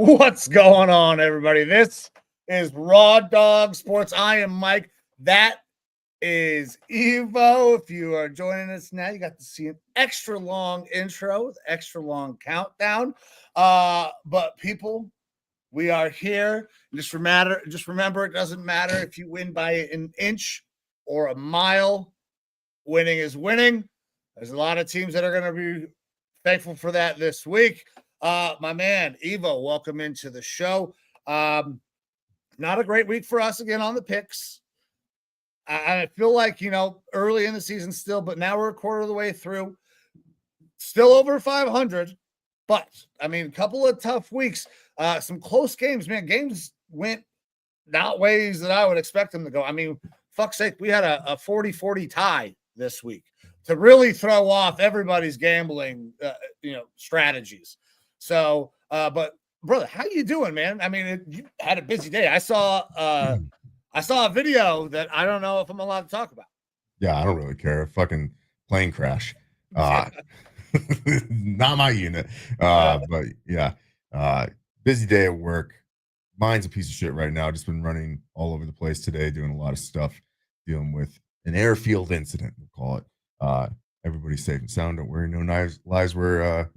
What's going on, everybody? This is Raw Dog Sports. I am Mike. That is Evo. If you are joining us now, you got to see an extra long intro, extra long countdown. But people, we are here. Just remember, it doesn't matter if you win by an inch or a mile. Winning is winning. There's a lot of teams that are going to be thankful for that this week. My man, Evo, welcome into the show. Not a great week for us again on the picks. I feel like, early in the season still, but now we're a quarter of the way through. Still over 500, but, a couple of tough weeks. Some close games, man. Games went not ways that I would expect them to go. Fuck's sake, we had a 40-40 tie this week to really throw off everybody's gambling, strategies. So, but brother, how you doing, man? You had a busy day. I saw a video that I don't know if I'm allowed to talk about. Yeah, I don't really care. Fucking plane crash. Not my unit. But yeah, busy day at work. Mine's a piece of shit right now. Just been running all over the place today, doing a lot of stuff, dealing with an airfield incident, we'll call it. Everybody's safe and sound. Don't worry, no lives were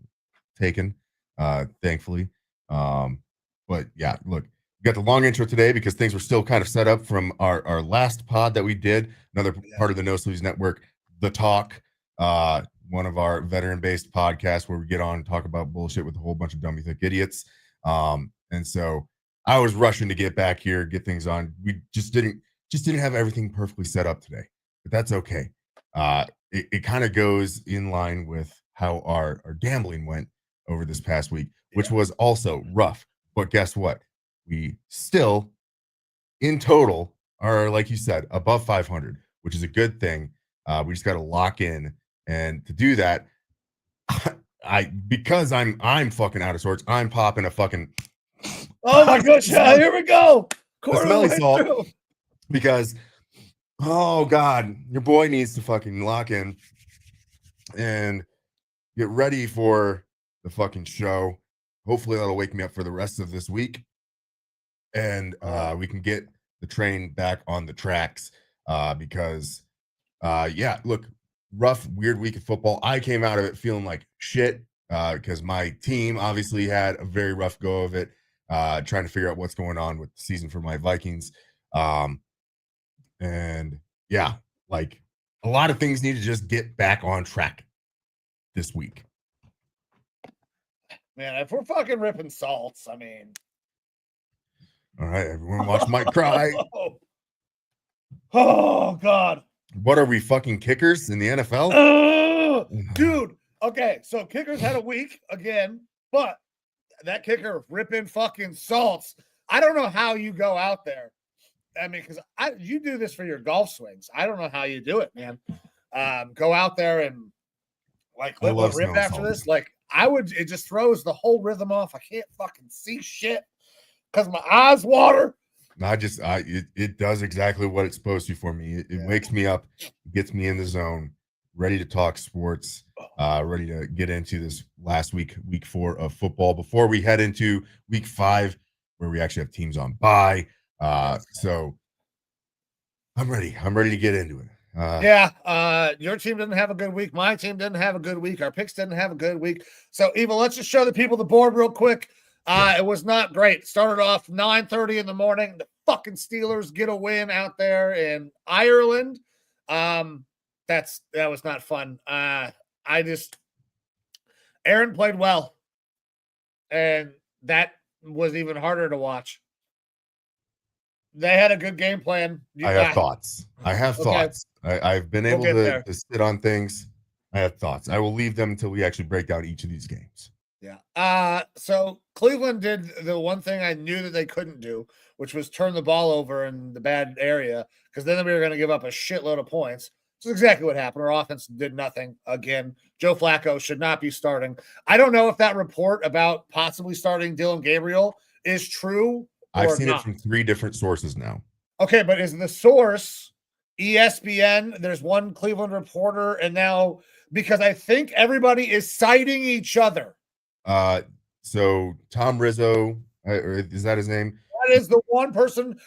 taken. Thankfully. But yeah, look, we got the long intro today because things were still kind of set up from our last pod that we did, another part of the No Sleeves Network, The Talk, one of our veteran-based podcasts where we get on and talk about bullshit with a whole bunch of dummy thick idiots. And so I was rushing to get back here, get things on. We just didn't have everything perfectly set up today, but that's okay. It kind of goes in line with how our gambling went over this past week, which was also rough. But guess what? We still, in total, are, like you said, above 500, which is a good thing. We just got to lock in. And to do that, because I'm fucking out of sorts, I'm popping a fucking... Oh my gosh, here we go. Smelly salt. Through. Because, oh God, your boy needs to fucking lock in and get ready for the fucking show. Hopefully that'll wake me up for the rest of this week, and we can get the train back on the tracks. Because look, rough, weird week of football. I came out of it feeling like shit because my team obviously had a very rough go of it, trying to figure out what's going on with the season for my Vikings. And yeah, like a lot of things need to just get back on track this week. Man, if we're fucking ripping salts, All right, everyone watch Mike cry. Oh, God. What are we, fucking kickers in the NFL? Dude, okay, so kickers had a week again, but that kicker ripping fucking salts. I don't know how you go out there. Because you do this for your golf swings. I don't know how you do it, man. Go out there and like let one rip after this. Like it just throws the whole rhythm off. I can't fucking see shit because my eyes water. It does exactly what it's supposed to for me. It wakes me up, gets me in the zone, ready to talk sports, ready to get into this last week 4 of football before we head into week 5, where we actually have teams on bye. So I'm ready. I'm ready to get into it. Your team didn't have a good week. My team didn't have a good week. Our picks didn't have a good week. So, Eva, let's just show the people the board real quick. It was not great. Started off 9:30 in the morning. The fucking Steelers get a win out there in Ireland. That was not fun. Aaron played well, and that was even harder to watch. They had a good game plan. I have thoughts. I've been able to sit on things. I have thoughts. I will leave them until we actually break down each of these games. Yeah. So Cleveland did the one thing I knew that they couldn't do, which was turn the ball over in the bad area, because then we were going to give up a shitload of points. This is exactly what happened. Our offense did nothing. Again, Joe Flacco should not be starting. I don't know if that report about possibly starting Dylan Gabriel is true. I've seen it from 3 different sources now. Okay, but is the source ESPN? There's one Cleveland reporter, and now, because I think everybody is citing each other. So Tom Rizzo, is that his name? That is the one person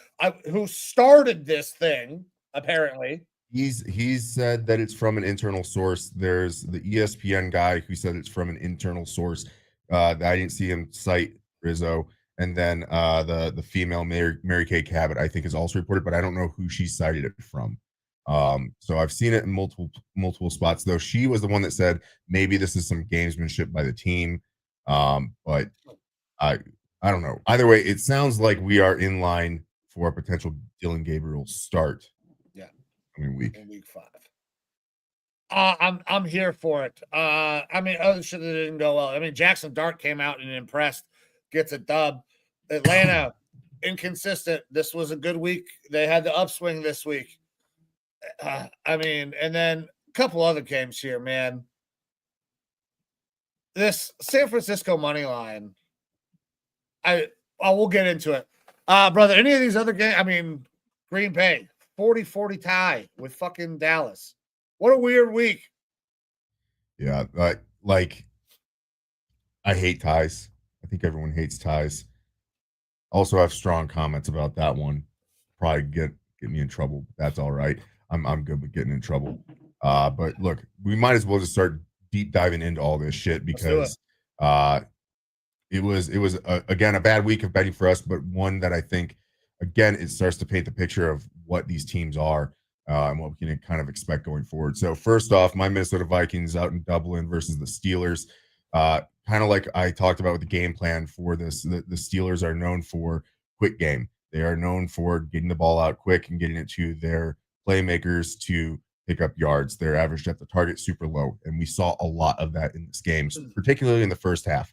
who started this thing, apparently. He's said that it's from an internal source. There's the ESPN guy who said it's from an internal source. I didn't see him cite Rizzo. And then the female Mary Kay Cabot, I think, is also reported, but I don't know who she cited it from. So I've seen it in multiple spots, though. She was the one that said maybe this is some gamesmanship by the team. But I don't know. Either way, it sounds like we are in line for a potential Dylan Gabriel start. Yeah, in week 5. I'm here for it. Other shit that didn't go well. Jackson Dart came out and impressed, gets a dub. Atlanta, inconsistent. This was a good week. They had the upswing this week. And then a couple other games here, man. This San Francisco money line, I will get into it. Brother, any of these other games, Green Bay, 40-40 tie with fucking Dallas. What a weird week. Yeah, I hate ties. I think everyone hates ties. Also have strong comments about that one. Probably get me in trouble. That's all right. I'm good with getting in trouble. But look, we might as well just start deep diving into all this shit, because it was again a bad week of betting for us, but one that I think, again, it starts to paint the picture of what these teams are and what we can kind of expect going forward. So first off, my Minnesota Vikings out in Dublin versus the Steelers. Kind of like I talked about with the game plan for this, the Steelers are known for quick game. They are known for getting the ball out quick and getting it to their playmakers to pick up yards. Their average depth of target super low, and we saw a lot of that in this game, particularly in the first half.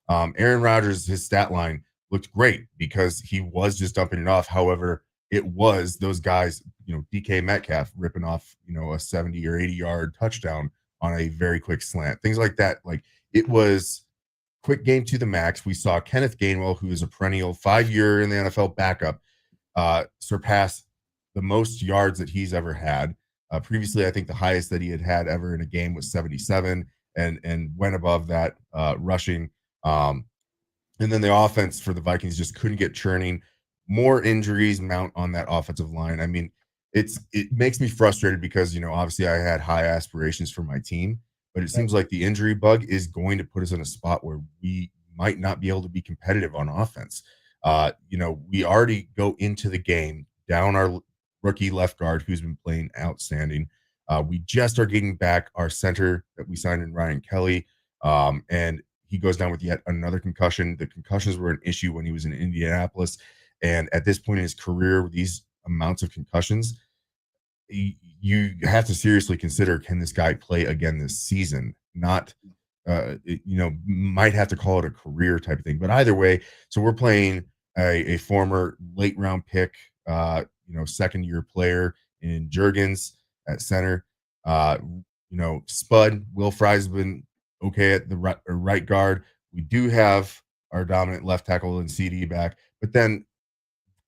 Aaron Rodgers, his stat line looked great because he was just dumping it off. However, it was those guys, DK Metcalf ripping off, a 70 or 80 yard touchdown on a very quick slant, things like that. Like, it was quick game to the max. We saw Kenneth Gainwell, who is a perennial 5-year in the NFL backup, surpass the most yards that he's ever had. Previously, I think the highest that he had ever in a game was 77, and went above that rushing. And then the offense for the Vikings just couldn't get churning. More injuries mount on that offensive line. It makes me frustrated because, obviously I had high aspirations for my team, but it seems like the injury bug is going to put us in a spot where we might not be able to be competitive on offense. We already go into the game down our rookie left guard, who's been playing outstanding. We just are getting back our center that we signed in Ryan Kelly. And he goes down with yet another concussion. The concussions were an issue when he was in Indianapolis. And at this point in his career, with these amounts of concussions, you have to seriously consider, can this guy play again this season? Not, might have to call it a career type of thing. But either way, so we're playing a former late round pick, second year player in Juergens at center. Spud, Will Fry's been okay at the right guard. We do have our dominant left tackle and CD back, but then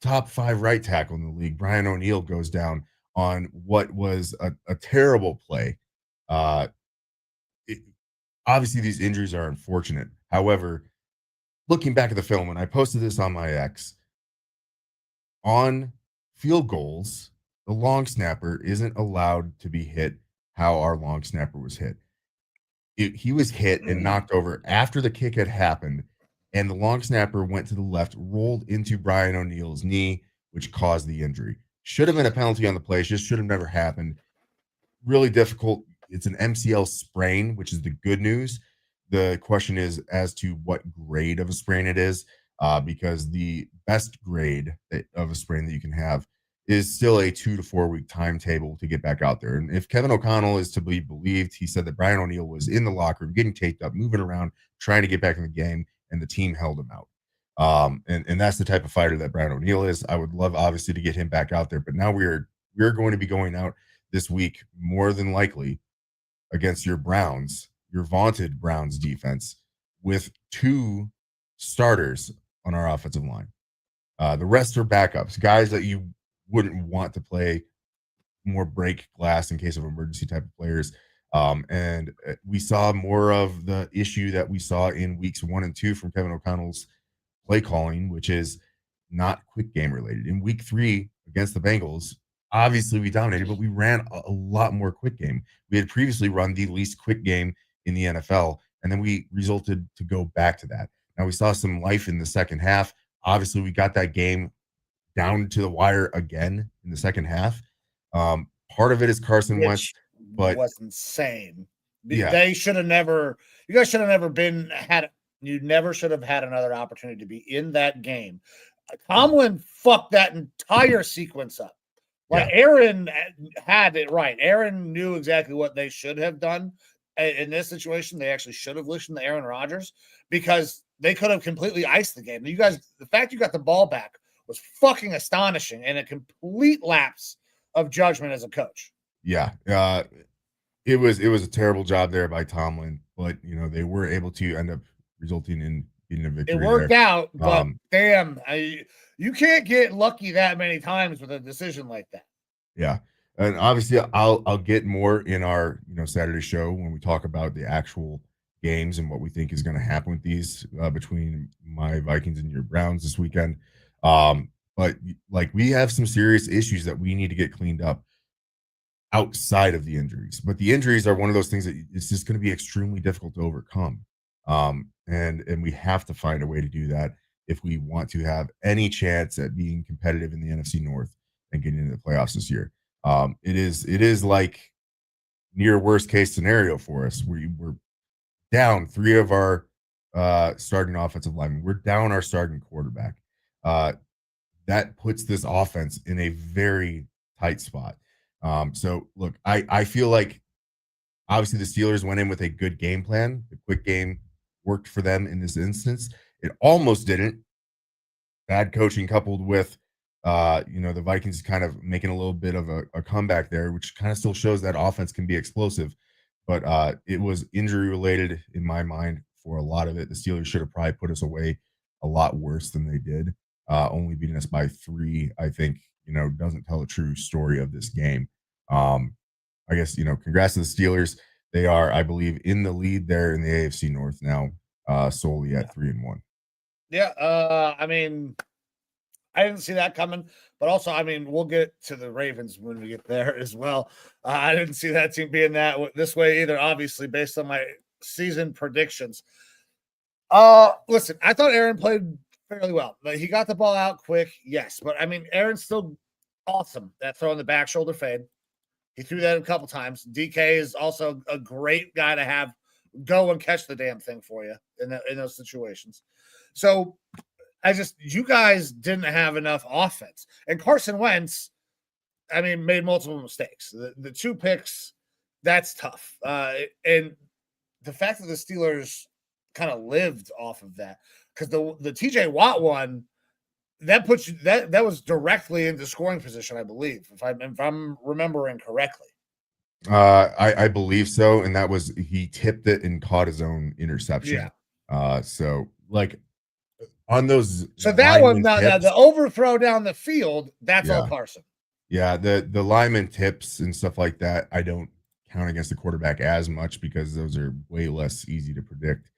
top 5 right tackle in the league. Brian O'Neill goes down on what was a terrible play. Uh, it, Obviously, these injuries are unfortunate. However, looking back at the film, and I posted this on my X, on field goals, the long snapper isn't allowed to be hit how our long snapper was hit. He was hit and knocked over after the kick had happened, and the long snapper went to the left, rolled into Brian O'Neill's knee, which caused the injury. Should have been a penalty on the play. Just should have never happened. Really difficult. It's an MCL sprain, which is the good news. The question is as to what grade of a sprain it is, because the best grade of a sprain that you can have is still a 2 to 4 week timetable to get back out there. And if Kevin O'Connell is to be believed, he said that Brian O'Neill was in the locker room, getting taped up, moving around, trying to get back in the game, and the team held him out. And that's the type of fighter that Brian O'Neill is. I would love, obviously, to get him back out there, but now we're going to be going out this week, more than likely, against your Browns, your vaunted Browns defense, with 2 starters on our offensive line. The rest are backups, guys that you wouldn't want to play, more break glass in case of emergency type of players. And we saw more of the issue that we saw in weeks 1 and 2 from Kevin O'Connell's play calling, which is not quick game related. In week 3 against the Bengals, obviously we dominated, but we ran a lot more quick game. We had previously run the least quick game in the NFL, and then we resulted to go back to that. Now we saw some life in the second half. Obviously, we got that game down to the wire again in the second half. Part of it is Carson Wentz, but was insane. Yeah. They should have never. You guys should have never had. You never should have had another opportunity to be in that game. Tomlin fucked that entire sequence up. Like, Aaron had it right. Aaron knew exactly what they should have done in this situation. They actually should have listened to Aaron Rodgers, because they could have completely iced the game. You guys, the fact you got the ball back was fucking astonishing, and a complete lapse of judgment as a coach. Yeah. It was a terrible job there by Tomlin, but they were able to end up resulting in getting a victory. It worked out, but damn, you can't get lucky that many times with a decision like that. Yeah. And obviously I'll get more in our Saturday show when we talk about the actual games and what we think is going to happen with these between my Vikings and your Browns this weekend. But like, we have some serious issues that we need to get cleaned up outside of the injuries. But the injuries are one of those things that it's just going to be extremely difficult to overcome. And we have to find a way to do that if we want to have any chance at being competitive in the NFC North and getting into the playoffs this year. It is like near worst case scenario for us. We're down 3 of our starting offensive linemen. We're down our starting quarterback. That puts this offense in a very tight spot. So look, I feel like obviously the Steelers went in with a good game plan. The quick game worked for them in this instance. It almost didn't. Bad coaching coupled with the Vikings kind of making a little bit of a comeback there, which kind of still shows that offense can be explosive. But it was injury related in my mind for a lot of it. The Steelers should have probably put us away a lot worse than they did. Only beating us by 3, I think, doesn't tell a true story of this game. I guess, congrats to the Steelers. They are, I believe, in the lead there in the AFC North now, solely at 3-1. Yeah. I mean, I didn't see that coming, but also, I mean, we'll get to the Ravens when we get there as well. I didn't see that team being this way either, obviously, based on my season predictions. Listen, I thought Aaron played fairly well. He got the ball out quick, yes, but I mean, Aaron's still awesome at throwing the back shoulder fade. He threw that a couple times. DK is also a great guy to have go and catch the damn thing for you in those situations. So you guys didn't have enough offense. And Carson Wentz, I mean, made multiple mistakes. The 2 picks, that's tough. And the fact that the Steelers kind of lived off of that, because the TJ Watt one, that puts you that was directly into scoring position, I believe, if I'm remembering correctly. I believe so, and that was he tipped it and caught his own interception. Yeah. So like on those So that one, lineman now tips, the overthrow down the field, that's all yeah, Carson. yeah, the lineman tips and stuff like that, I don't count against the quarterback as much because those are way less easy to predict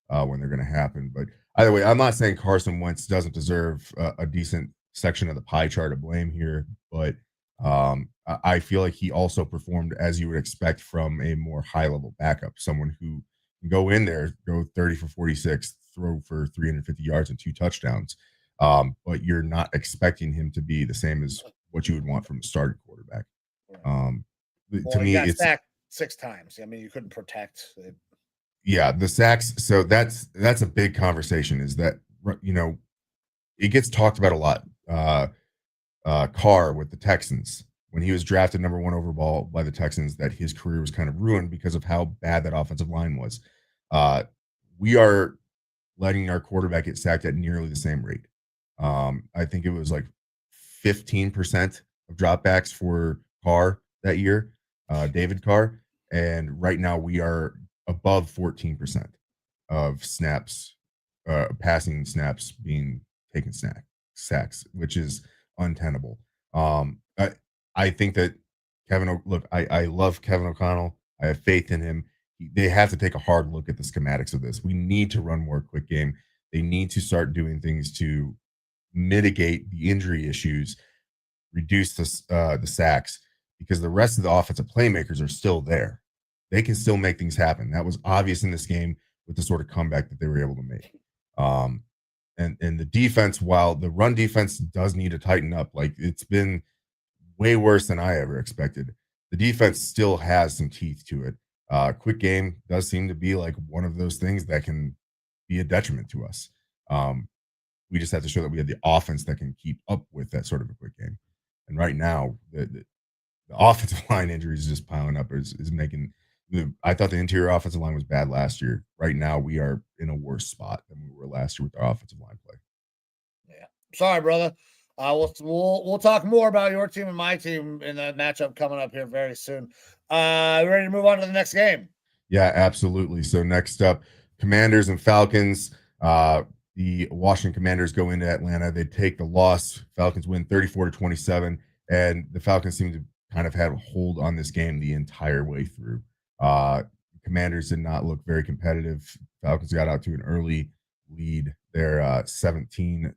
when they're going to happen. But either way, I'm not saying Carson Wentz doesn't deserve a decent section of the pie chart of blame here, but I feel like he also performed as you would expect from a more high level backup, someone who can go in there, go 30 for 46, throw for 350 yards and 2 touchdowns. But you're not expecting him to be the same as what you would want from a starting quarterback. Um, to Well, he me, got it's sacked 6 times. I mean, you couldn't protect it. yeah, the sacks. So that's a big conversation. Is that it gets talked about a lot. Carr with the Texans when he was drafted number 1 overall by the Texans, that his career was kind of ruined because of how bad that offensive line was. We are letting our quarterback get sacked at nearly the same rate. I think it was like 15% of dropbacks for Carr that year, David Carr, and right now we are above 14% of snaps, passing snaps being taken sacks, which is untenable. I think that I love Kevin O'Connell. I have faith in him. They have to take a hard look at the schematics of this. We need to run more quick game. They need to start doing things to mitigate the injury issues, reduce the sacks, because the rest of the offensive playmakers are still there. They can still make things happen. That was obvious in this game with the sort of comeback that they were able to make. And the defense, while the run defense does need to tighten up, like it's been way worse than I ever expected. The defense still has some teeth to it. Quick game does seem to be like one of those things that can be a detriment to us. We just have to show that we have the offense that can keep up with that sort of a quick game. And right now, the offensive line injuries just piling up is making I thought the interior offensive line was bad last year. Right now, we are in a worse spot than we were last year with our offensive line play. Yeah. Sorry, brother. We'll talk more about your team and my team in that matchup coming up here very soon. Ready to move on to the next game? Yeah, absolutely. So next up, Commanders and Falcons. The Washington Commanders go into Atlanta. They take the loss. Falcons win 34-27, and the Falcons seem to kind of have a hold on this game the entire way through. Commanders did not look very competitive. Falcons got out to an early lead. They're 17-10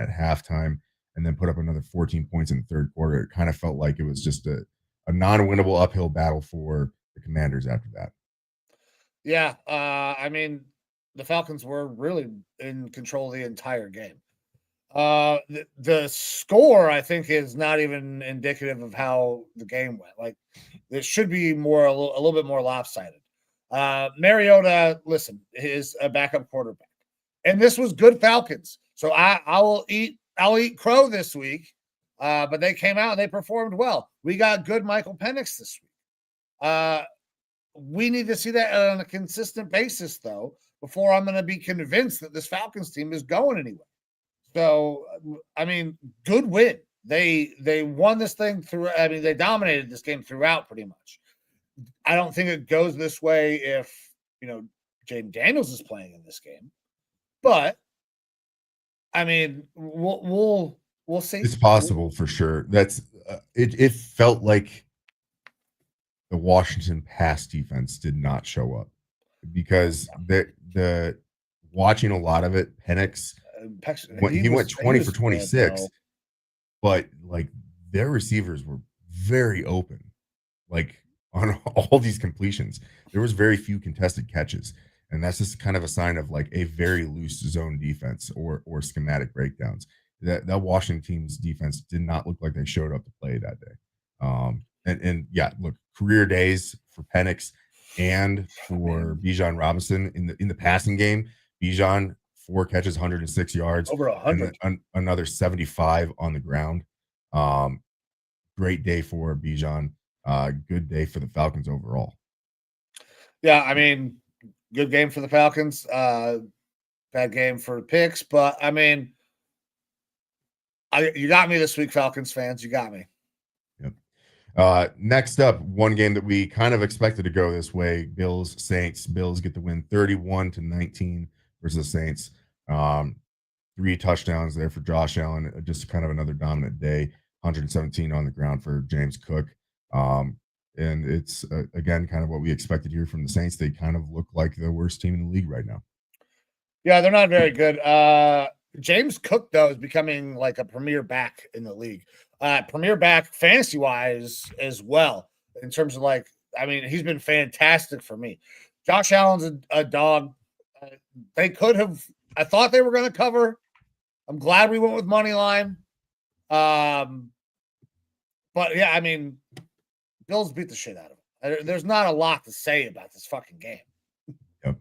at halftime, and then put up another 14 points in the third quarter. It kind of felt like it was just a non-winnable uphill battle for the Commanders after that. Yeah, I mean, the Falcons were really in control the entire game. The score, I think, is not even indicative of how the game went. Like, it should be a little bit more lopsided. Mariota, listen, is a backup quarterback, and this was good Falcons. So I'll eat crow this week. But they came out and they performed well. We got good Michael Penix this week. We need to see that on a consistent basis, though, before I'm going to be convinced that this Falcons team is going anywhere. So, I mean, good win. They won this thing through. I mean, they dominated this game throughout pretty much. I don't think it goes this way if Jaden Daniels is playing in this game, but I mean, we'll see. It's possible for sure. That's it felt like the Washington pass defense did not show up because the watching a lot of it, Penix he went 20 for 26, but like their receivers were very open, like on all these completions. There was very few contested catches, and that's just kind of a sign of like a very loose zone defense or schematic breakdowns. That Washington team's defense did not look like they showed up to play that day. And yeah, look, career days for Penix and for Bijan Robinson in the passing game. Bijan 4 catches, 106 yards, over 100, and another 75 on the ground. Great day for Bijan. Good day for the Falcons overall. Yeah, I mean, good game for the Falcons. Bad game for the Picks, but I mean, you got me this week, Falcons fans. You got me. Yep. Next up, one game that we kind of expected to go this way: Bills Saints. Bills get the win 31-19 versus the Saints. 3 touchdowns there for Josh Allen. Just kind of another dominant day. 117 on the ground for James Cook. And it's again kind of what we expected here from the Saints. They kind of look like the worst team in the league right now. Yeah, they're not very good. James Cook, though, is becoming like a premier back in the league. Premier back fantasy wise as well, in terms of he's been fantastic for me. Josh Allen's a dog. They could have, I thought they were going to cover. I'm glad we went with money line. But yeah, I mean, Bills beat the shit out of them. There's not a lot to say about this fucking game. Yep.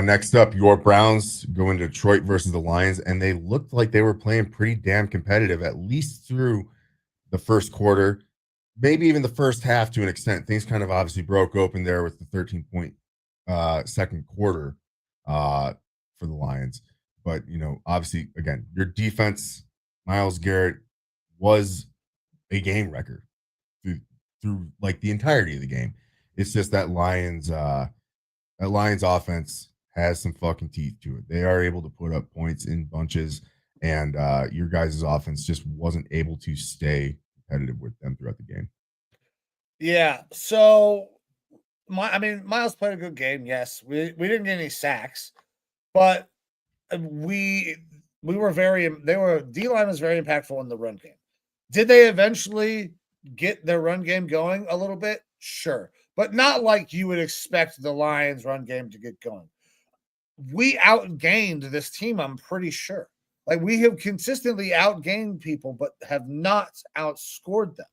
Next up, your Browns go into Detroit versus the Lions, and they looked like they were playing pretty damn competitive, at least through the first quarter, maybe even the first half to an extent. Things kind of obviously broke open there with the 13-point second quarter for the Lions. But, obviously, again, your defense, Myles Garrett, was a game wrecker through like the entirety of the game. It's just that Lions offense has some fucking teeth to it. They are able to put up points in bunches, and your guys' offense just wasn't able to stay competitive with them throughout the game. Yeah. So, Myles played a good game. Yes, we didn't get any sacks, but D-line was very impactful in the run game. Did they eventually get their run game going a little bit? Sure. But not like you would expect the Lions run game to get going. We outgained this team, I'm pretty sure. Like, we have consistently outgained people, but have not outscored them.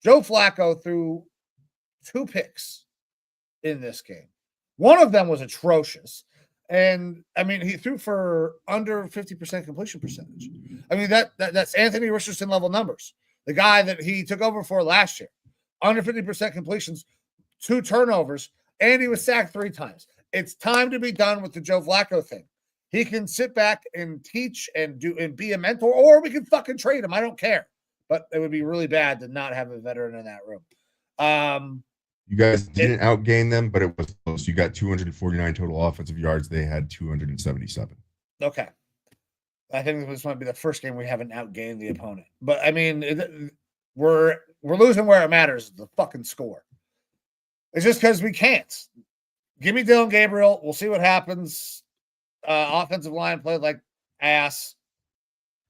Joe Flacco threw 2 picks in this game. One of them was atrocious. And he threw for under 50% completion percentage. That's Anthony Richardson level numbers. The guy that he took over for last year, under 50% completions, 2 turnovers, and he was sacked 3 times. It's time to be done with the Joe Flacco thing. He can sit back and teach and be a mentor, or we can fucking trade him. I don't care. But it would be really bad to not have a veteran in that room. You guys didn't outgain them, but it was close. You got 249 total offensive yards. They had 277. Okay. I think this might be the first game we haven't outgained the opponent. But, we're losing where it matters, the fucking score. It's just because we can't. Give me Dylan Gabriel. We'll see what happens. Offensive line played like ass.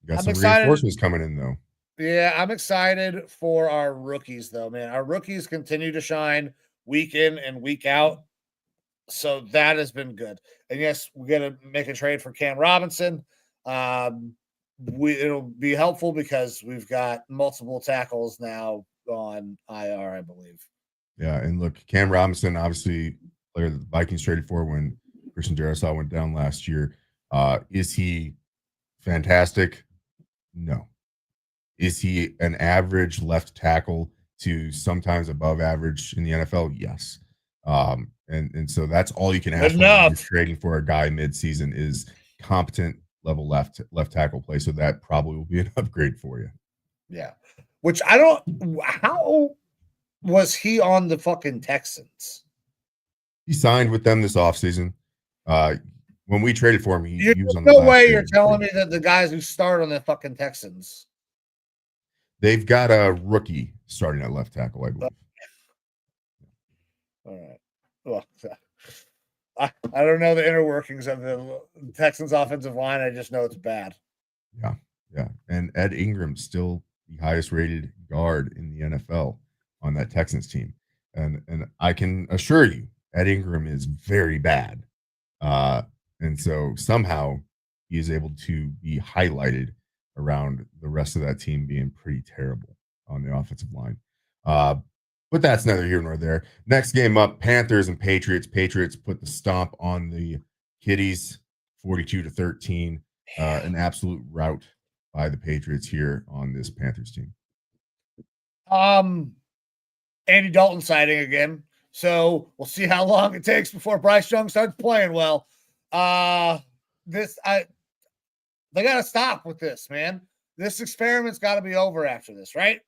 You got some reinforcements coming in, though. Yeah, I'm excited for our rookies, though, man. Our rookies continue to shine week in and week out. So that has been good. And yes, we're going to make a trade for Cam Robinson. It'll be helpful because we've got multiple tackles now on IR, I believe. Yeah, and look, Cam Robinson, obviously, player that the Vikings traded for when Christian Darrisaw went down last year. Is he fantastic? No. Is he an average left tackle to sometimes above average in the NFL? Yes. And so that's all you can ask for when you're trading for a guy midseason is competent level left tackle play. So that probably will be an upgrade for you. Yeah. Which how was he on the fucking Texans? He signed with them this offseason. When we traded for him, he was on no way you're telling me that the guys who start on the fucking Texans. They've got a rookie starting at left tackle, I believe. All right. Well, I don't know the inner workings of the Texans offensive line. I just know it's bad. Yeah. And Ed Ingram's still the highest rated guard in the NFL on that Texans team. And I can assure you, Ed Ingram is very bad. And so somehow he is able to be highlighted around the rest of that team being pretty terrible on the offensive line. But that's neither here nor there. Next game up, Panthers and Patriots. Patriots put the stomp on the Kitties, 42-13. An absolute rout by the Patriots here on this Panthers team. Andy Dalton sighting again. So we'll see how long it takes before Bryce Young starts playing well. They got to stop with this, man. This experiment's got to be over after this, right?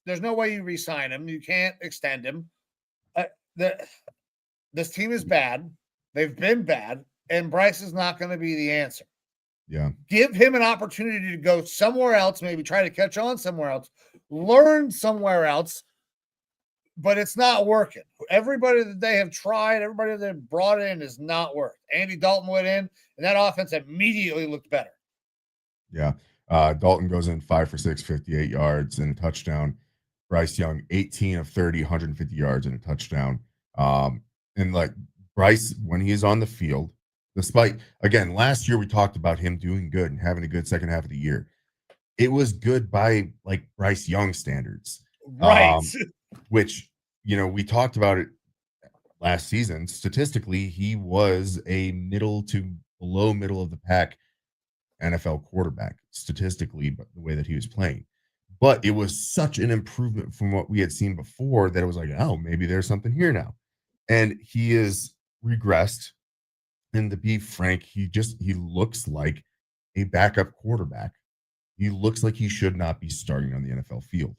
There's no way you re-sign him. You can't extend him. This team is bad. They've been bad, and Bryce is not going to be the answer. Yeah. Give him an opportunity to go somewhere else, maybe try to catch on somewhere else, learn somewhere else, but it's not working. Everybody that they have tried, everybody that they've brought in is not worked. Andy Dalton went in, and that offense immediately looked better. Yeah. Dalton goes in 5 for 6, 58 yards and a touchdown. Bryce Young, 18 of 30, 150 yards and a touchdown. And like Bryce, when he is on the field, despite, again, last year we talked about him doing good and having a good second half of the year. It was good by like Bryce Young standards. Right. Which, we talked about it last season. Statistically, he was a middle to below middle of the pack NFL quarterback statistically, but the way that he was playing. But it was such an improvement from what we had seen before that it was like, oh, maybe there's something here now. And he is regressed. And to be frank, he looks like a backup quarterback. He looks like he should not be starting on the NFL field.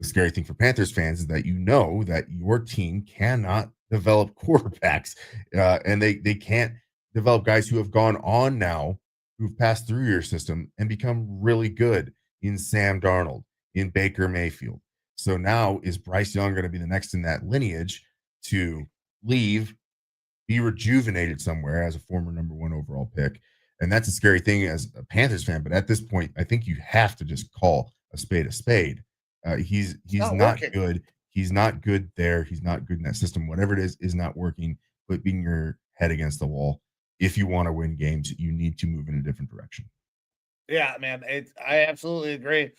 The scary thing for Panthers fans is that that your team cannot develop quarterbacks, and they can't develop guys who have gone on now, who've passed through your system and become really good in Sam Darnold, in Baker Mayfield. So now is Bryce Young going to be the next in that lineage to leave, be rejuvenated somewhere as a former number 1 overall pick? And that's a scary thing as a Panthers fan. But at this point, I think you have to just call a spade a spade. He's not good. He's not good there. He's not good in that system. Whatever it is not working. But being your head against the wall. If you want to win games, you need to move in a different direction. Yeah, man. I absolutely agree.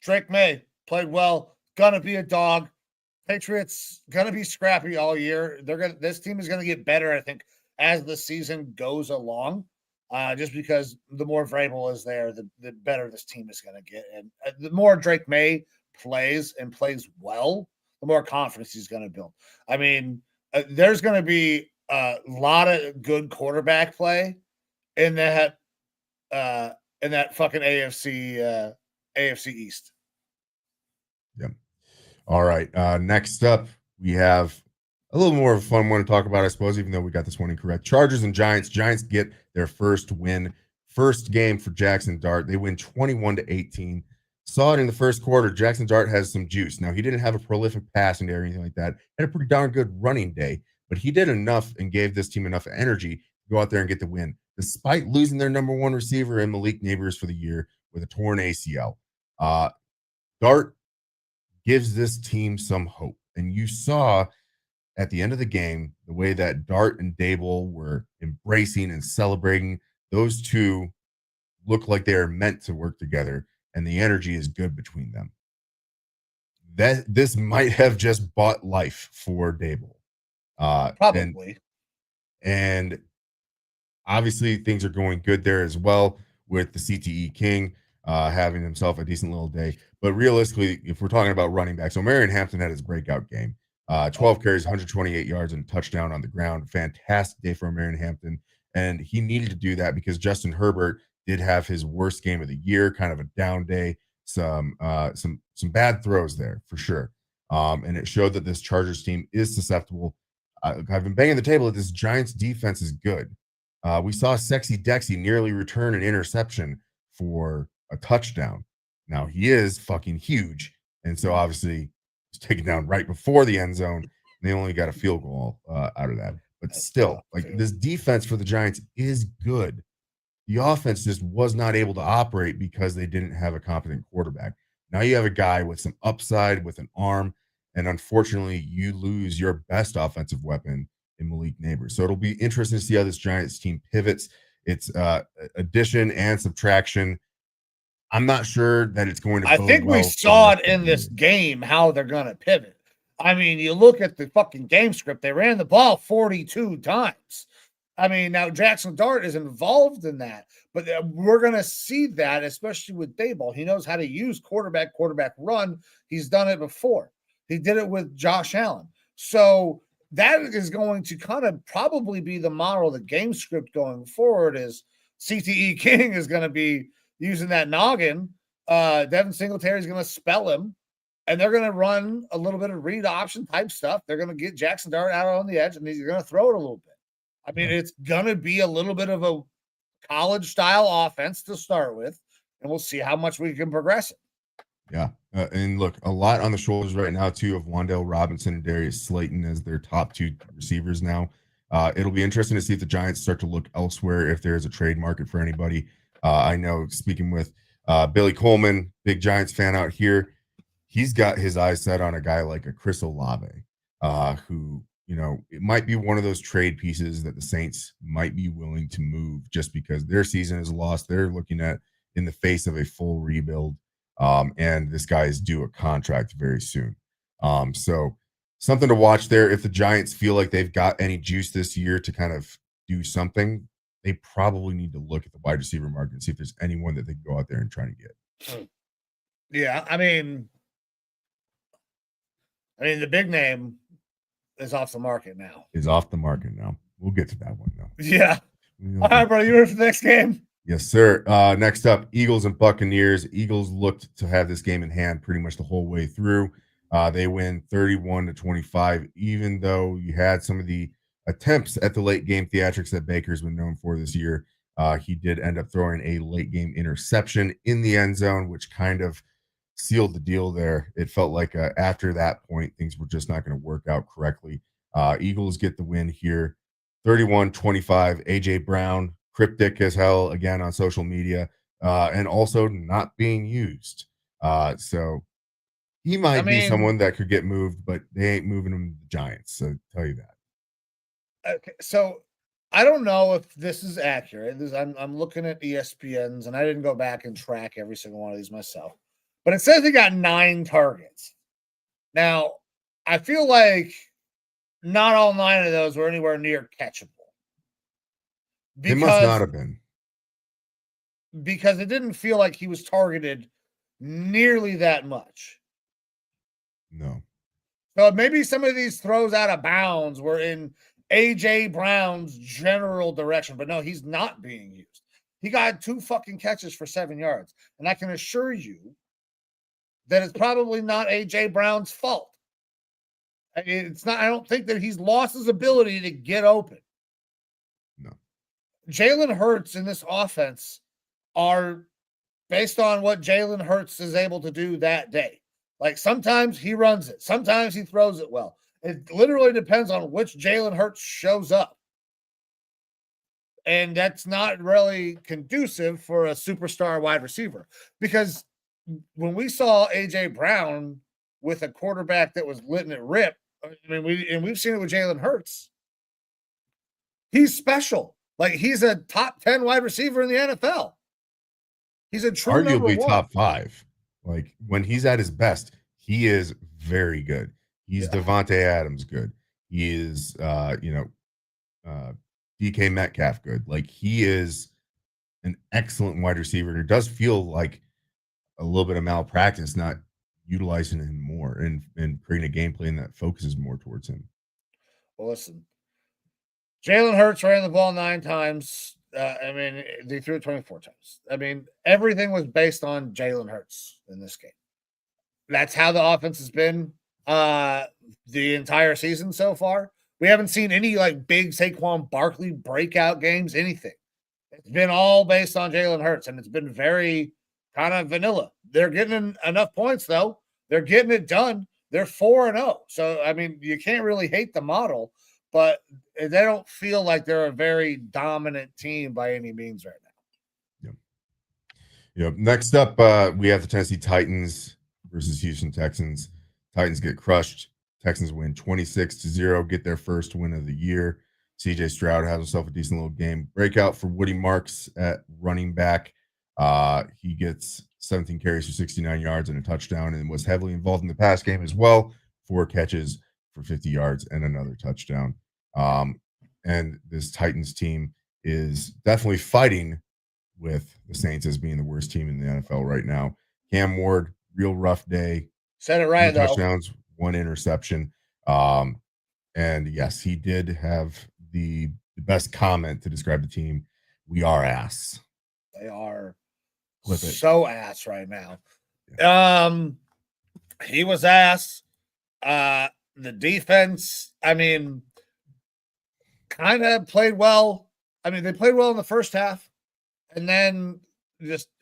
Drake May played well. Gonna be a dog. Patriots gonna be scrappy all year. This team is gonna get better, I think, as the season goes along. Just because the more Vrabel is there, the better this team is gonna get. And the more Drake May plays and plays well, the more confidence he's gonna build. I mean, there's gonna be a lot of good quarterback play in that fucking AFC East. Yep. All right. Next up, we have a little more of a fun one to talk about, I suppose, even though we got this one incorrect. Chargers and Giants. Giants get their first win. First game for Jackson Dart. They win 21-18. Saw it in the first quarter. Jackson Dart has some juice. Now, he didn't have a prolific passing day or anything like that. Had a pretty darn good running day, but he did enough and gave this team enough energy to go out there and get the win, despite losing their number 1 receiver in Malik Neighbors for the year with a torn ACL. Dart gives this team some hope. And you saw at the end of the game, the way that Dart and Dable were embracing and celebrating, those two look like they are meant to work together, and the energy is good between them. This might have just bought life for Dable. Probably. And obviously things are going good there as well with the CTE King having himself a decent little day. But realistically, if we're talking about running backs, so Marion Hampton had his breakout game. 12 carries, 128 yards, and a touchdown on the ground. Fantastic day for Marion Hampton. And he needed to do that because Justin Herbert did have his worst game of the year, kind of a down day. Some bad throws there for sure. And it showed that this Chargers team is susceptible. I've been banging the table that this Giants defense is good. We saw Sexy Dexy nearly return an interception for a touchdown. Now he is fucking huge. And so obviously was taken down right before the end zone. They only got a field goal out of that. But still, like this defense for the Giants is good. The offense just was not able to operate because they didn't have a competent quarterback. Now you have a guy with some upside, with an arm, and unfortunately you lose your best offensive weapon in Malik Neighbors. So it'll be interesting to see how this Giants team pivots. It's addition and subtraction. I'm not sure that it's going to. I think we saw it in this game how they're going to pivot. I mean, you look at the fucking game script. They ran the ball 42 times. I mean, now Jackson Dart is involved in that, but we're going to see that, especially with Daboll. He knows how to use quarterback run. He's done it before. He did it with Josh Allen. So that is going to kind of probably be the model of the game script going forward. Is CTE King is going to be using that noggin. Devin Singletary is going to spell him, and they're going to run a little bit of read option type stuff. They're going to get Jackson Dart out on the edge, and he's going to throw it a little bit. I mean, it's going to be a little bit of college style offense to start with, and we'll see how much we can progress it. Yeah. And look, a lot on the shoulders right now, too, of Wan'Dale Robinson and Darius Slayton as their top two receivers now. It'll be interesting to see if the Giants start to look elsewhere, if there's a trade market for anybody. I know, speaking with Billy Coleman, big Giants fan out here, he's got his eyes set on a guy like a Chris Olave, who, it might be one of those trade pieces that the Saints might be willing to move just because their season is lost. They're looking at in the face of a full rebuild. And this guy is due a contract very soon. So something to watch there. If the Giants feel like they've got any juice this year to kind of do something, they probably need to look at the wide receiver market and see if there's anyone that they can go out there and try to get. Yeah, I mean, the big name is off the market now. We'll get to that one though. Yeah. All right, bro. You ready for the next game? Yes, sir. Next up, Eagles and Buccaneers. Eagles looked to have this game in hand pretty much the whole way through. They win 31-25, even though you had some of the attempts at the late game theatrics that Baker's been known for this year. He did end up throwing a late game interception in the end zone, which kind of sealed the deal there. It felt like after that point, things were just not going to work out correctly. Eagles get the win here, 31-25. AJ Brown, cryptic as hell again on social media, and also not being used. So he might be someone that could get moved, but they ain't moving him to the Giants. So tell you that. Okay, so I don't know if this is accurate. I'm looking at ESPN's, and I didn't go back and track every single one of these myself, but it says he got 9 targets. Now, I feel like not all 9 of those were anywhere near catchable. It must not have been. Because it didn't feel like he was targeted nearly that much. No. So maybe some of these throws out of bounds were in AJ Brown's general direction, but no, he's not being used. He got 2 fucking catches for 7 yards. And I can assure you that it's probably not AJ Brown's fault. It's not, I don't think that he's lost his ability to get open. No. Jalen Hurts in this offense are based on what Jalen Hurts is able to do that day. Like sometimes he runs it, sometimes he throws it well. It literally depends on which Jalen Hurts shows up. And that's not really conducive for a superstar wide receiver. Because when we saw AJ Brown with a quarterback that was letting it rip, we've seen it with Jalen Hurts. He's special. Like he's a top 10 wide receiver in the NFL. He's a true arguably top 5. Like when he's at his best, he is very good. He's Devontae Adams good. He is DK Metcalf good. Like he is an excellent wide receiver. And it does feel like a little bit of malpractice not utilizing him more and creating a game plan that focuses more towards him. Well, listen, Jalen Hurts ran the ball 9 times. They threw it 24 times. Everything was based on Jalen Hurts in this game. That's how the offense has been the entire season so far. We haven't seen any like big Saquon Barkley breakout games, anything. It's been all based on Jalen Hurts, and it's been very kind of vanilla. They're getting enough points, though. They're getting it done. They're 4-0. So, you can't really hate the model, but they don't feel like they're a very dominant team by any means right now. Yep. Next up, we have the Tennessee Titans versus Houston Texans. Titans get crushed. Texans win 26-0, get their first win of the year. CJ Stroud has himself a decent little game. Breakout for Woody Marks at running back. He gets 17 carries for 69 yards and a touchdown and was heavily involved in the pass game as well. 4 catches for 50 yards and another touchdown. And this Titans team is definitely fighting with the Saints as being the worst team in the NFL right now. Cam Ward, real rough day. Said it right, 2 touchdowns, 1 interception. And yes, he did have the best comment to describe the team. We are ass. They are Flip it. So ass right now. Yeah. He was ass. The defense, kind of played well. They played well in the first half. and then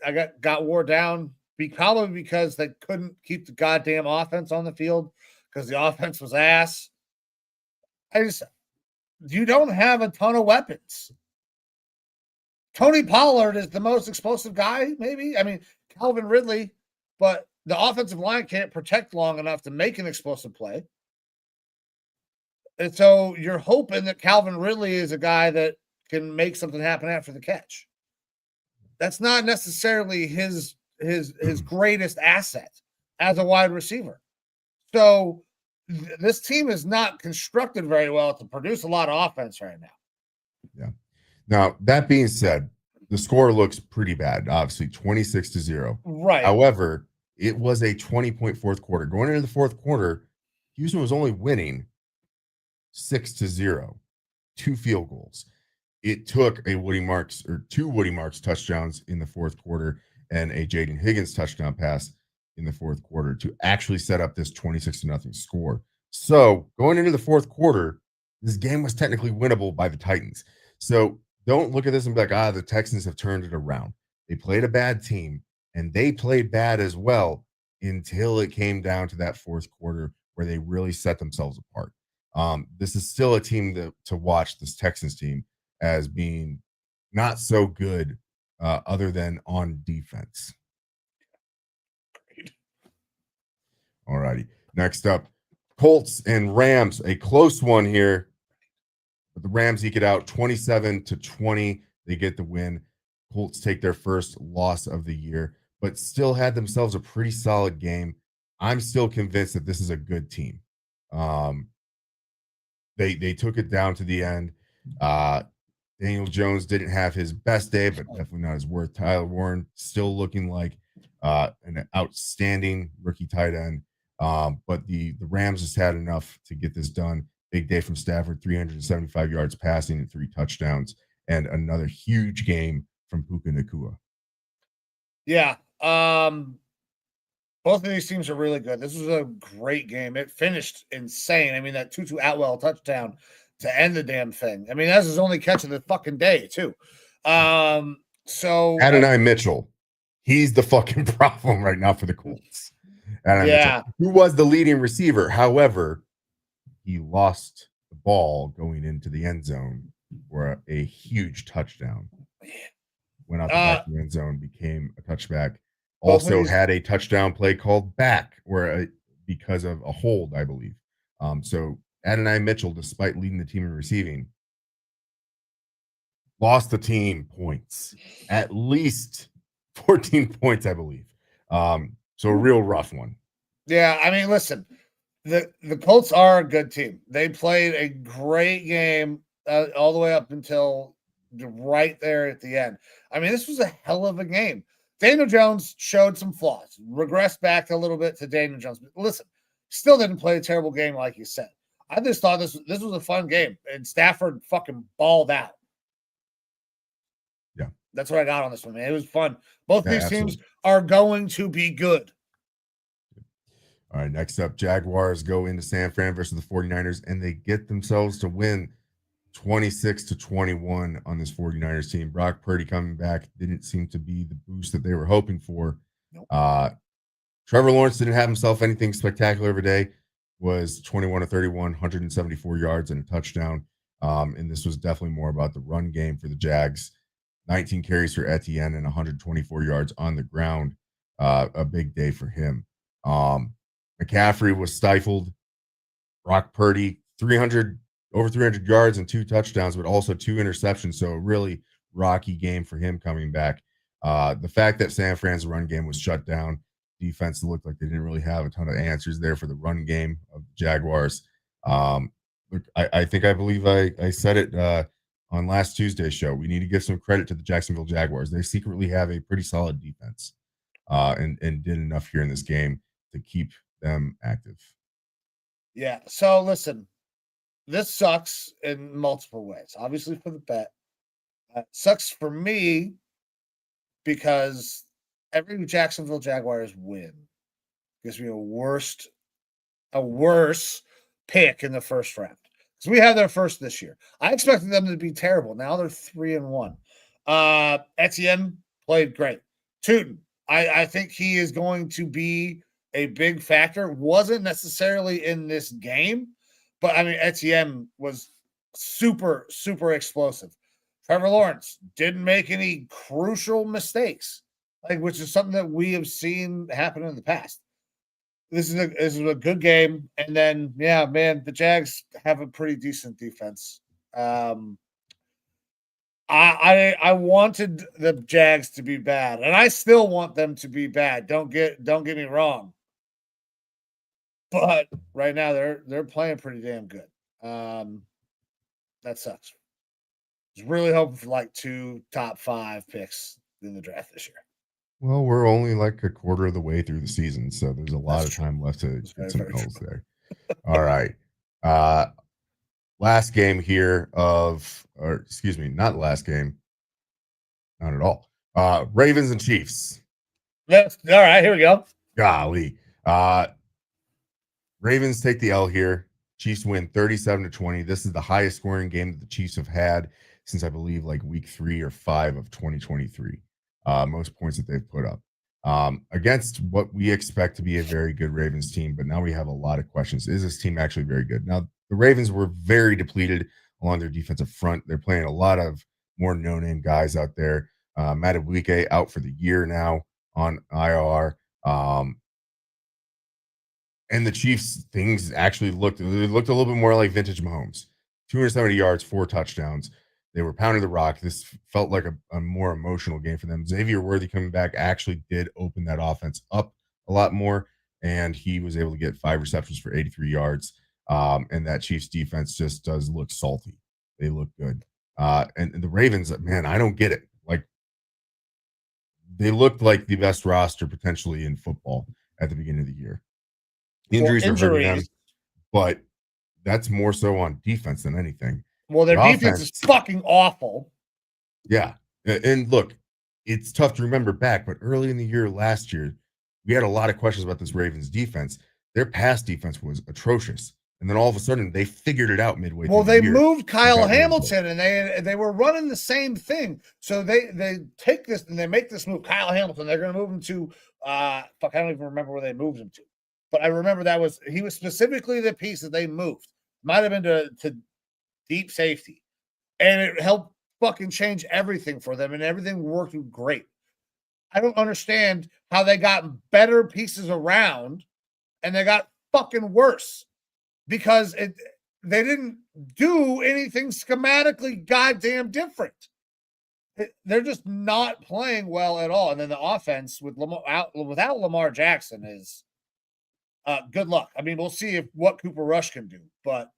I got wore down. Probably because they couldn't keep the goddamn offense on the field because the offense was ass. You don't have a ton of weapons. Tony Pollard is the most explosive guy, maybe. I mean, Calvin Ridley, but the offensive line can't protect long enough to make an explosive play. And so you're hoping that Calvin Ridley is a guy that can make something happen after the catch. That's not necessarily his greatest asset as a wide receiver. So this team is not constructed very well to produce a lot of offense right now. Yeah. Now, that being said, the score looks pretty bad, obviously 26-0. Right. However, it was a 20-point fourth quarter. Going into the fourth quarter, Houston was only winning 6-0, 2 field goals. It took two Woody Marks touchdowns in the fourth quarter and a Jaden Higgins touchdown pass in the fourth quarter to actually set up this 26-0 score. So going into the fourth quarter, this game was technically winnable by the Titans. So don't look at this and be like, the Texans have turned it around. They played a bad team, and they played bad as well until it came down to that fourth quarter where they really set themselves apart. This is still a team to watch, this Texans team, as being not so good other than on defense. All righty. Next up, Colts and Rams, a close one here. But the Rams eke it out 27-20. They get the win. Colts take their first loss of the year, but still had themselves a pretty solid game. I'm still convinced that this is a good team. They took it down to the end. Daniel Jones didn't have his best day, but definitely not his worst. Tyler Warren still looking like an outstanding rookie tight end. But the Rams just had enough to get this done. Big day from Stafford, 375 yards passing and 3 touchdowns, and another huge game from Puka Nacua. Yeah. Both of these teams are really good. This was a great game. It finished insane. I mean, that Tutu Atwell touchdown to end the damn thing. I mean, that's his only catch of the fucking day, too. So Adonai Mitchell, he's the fucking problem right now for the Colts. Mitchell, who was the leading receiver. However, he lost the ball going into the end zone for a huge touchdown. Went out the back of the end zone, became a touchback. Also had a touchdown play called back because of a hold, I believe. So Adonai Mitchell, despite leading the team in receiving, lost the team points, at least 14 points, I believe. So a real rough one. Yeah, I mean, listen, the Colts are a good team. They played a great game all the way up until right there at the end. I mean, this was a hell of a game. Daniel Jones showed some flaws, regressed back a little bit to Daniel Jones. But listen, still didn't play a terrible game like you said. I just thought this was a fun game, and Stafford fucking balled out. Yeah. That's what I got on this one, man. It was fun. Both these absolutely. teams are going to be good. All right, next up, Jaguars go into San Fran versus the 49ers, and they get themselves to win 26-21 on this 49ers team. Brock Purdy coming back didn't seem to be the boost that they were hoping for. Nope. Trevor Lawrence didn't have himself anything spectacular every day. Was 21-31, 174 yards and a touchdown. And this was definitely more about the run game for the Jags. 19 carries for Etienne and 124 yards on the ground. A big day for him. McCaffrey was stifled. Brock Purdy, over 300 yards and 2 touchdowns, but also 2 interceptions. So a really rocky game for him coming back. The fact that San Fran's run game was shut down, defense looked like they didn't really have a ton of answers there for the run game of the Jaguars. Look, I believe I said it on last Tuesday's show. We need to give some credit to the Jacksonville Jaguars. They secretly have a pretty solid defense and did enough here in this game to keep them active. Yeah. So listen, this sucks in multiple ways. Obviously for the bet, sucks for me because every Jacksonville Jaguars win gives me a worse pick in the first round because we had their first this year. I expected them to be terrible. Now they're 3-1. Etienne played great. Tootin, I think he is going to be a big factor. Wasn't necessarily in this game, but I mean, Etienne was super, super explosive. Trevor Lawrence didn't make any crucial mistakes, which is something that we have seen happen in the past. This is a good game, and then yeah, man, the Jags have a pretty decent defense. I wanted the Jags to be bad, and I still want them to be bad. Don't get me wrong, but right now they're playing pretty damn good. That sucks. I was really hoping for like 2 top 5 picks in the draft this year. Well, we're only like a quarter of the way through the season, so there's a lot of time left to That's get some very L's true. there. All right. Last game here not last game. Not at all. Ravens and Chiefs. All right, here we go. Golly. Ravens take the L here. Chiefs win 37-20. This is the highest scoring game that the Chiefs have had since I believe like week 3 or 5 of 2023. Most points that they've put up against what we expect to be a very good Ravens team. But now we have a lot of questions. Is this team actually very good? Now, the Ravens were very depleted along their defensive front. They're playing a lot of more no-name guys out there. Matt Abuike out for the year now on IR. And the Chiefs, things actually looked a little bit more like vintage Mahomes. 270 yards, 4 touchdowns. They were pounding the rock. This felt like a more emotional game for them. Xavier Worthy coming back actually did open that offense up a lot more, and he was able to get 5 receptions for 83 yards. And that Chiefs defense just does look salty. They look good. And the Ravens, man, I don't get it. Like, they looked like the best roster potentially in football at the beginning of the year. Injuries are hurting them, but that's more so on defense than anything. Well, their defense is fucking awful. Yeah. And look, it's tough to remember back, but early in the year last year, we had a lot of questions about this Ravens defense. Their pass defense was atrocious. And then all of a sudden, they figured it out midway through the year. They moved Kyle Hamilton, and they were running the same thing. So they take this and they make this move. Kyle Hamilton, they're going to move him to I don't even remember where they moved him to. But I remember he was specifically the piece that they moved. Might have been to deep safety. And it helped fucking change everything for them, and everything worked great. I don't understand how they got better pieces around and they got fucking worse because they didn't do anything schematically goddamn different. They're just not playing well at all. And then the offense without Lamar Jackson is good luck. I mean, we'll see what Cooper Rush can do, but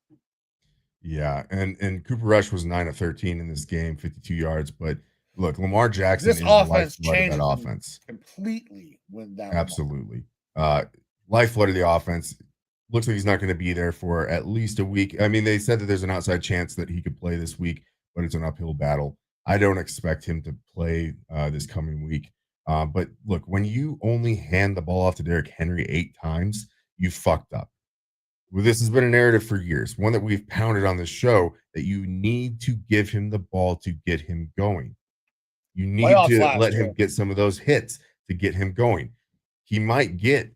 yeah, and Cooper Rush was 9 of 13 in this game, 52 yards. But look, Lamar Jackson is the lifeblood of that offense completely. Absolutely, lifeblood of the offense. Looks like he's not going to be there for at least a week. I mean, they said that there's an outside chance that he could play this week, but it's an uphill battle. I don't expect him to play this coming week. But look, when you only hand the ball off to Derrick Henry 8 times, you fucked up. Well, this has been a narrative for years, one that we've pounded on this show, that you need to give him the ball to get him going. You need to let him get some of those hits to get him going. He might get,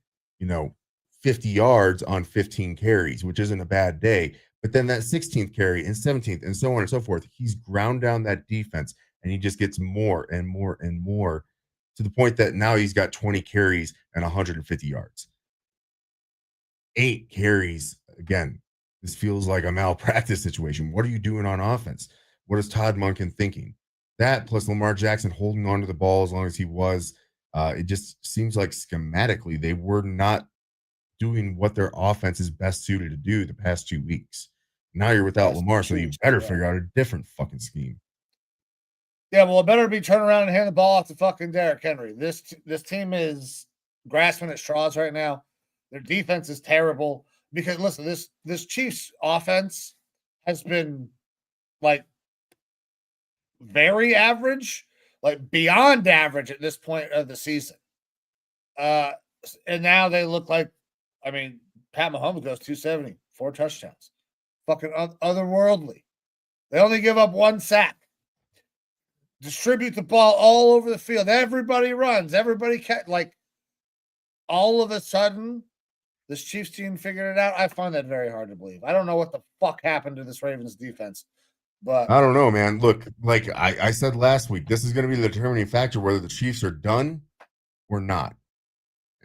50 yards on 15 carries, which isn't a bad day. But then that 16th carry and 17th and so on and so forth, he's ground down that defense and he just gets more and more and more to the point that now he's got 20 carries and 150 yards. 8 carries. Again, this feels like a malpractice situation. What are you doing on offense? What is Todd Monken thinking? That plus Lamar Jackson holding on to the ball as long as he was, it just seems like schematically they were not doing what their offense is best suited to do the past 2 weeks. Now you're without Lamar, so you better figure out a different fucking scheme. Yeah, well, it better be turn around and hand the ball off to fucking Derrick Henry. This team is grasping at straws right now. Their defense is terrible because listen, this Chiefs offense has been like very average, like beyond average at this point of the season. And now they look like, I mean, Pat Mahomes goes 270, 4 touchdowns. Fucking otherworldly. They only give up 1 sack. distribute the ball all over the field. Everybody runs. Everybody like all of a sudden, this Chiefs team figured it out. I find that very hard to believe. I don't know what the fuck happened to this Ravens defense, but I don't know, man. Look, like I said last week, this is going to be the determining factor whether the Chiefs are done or not.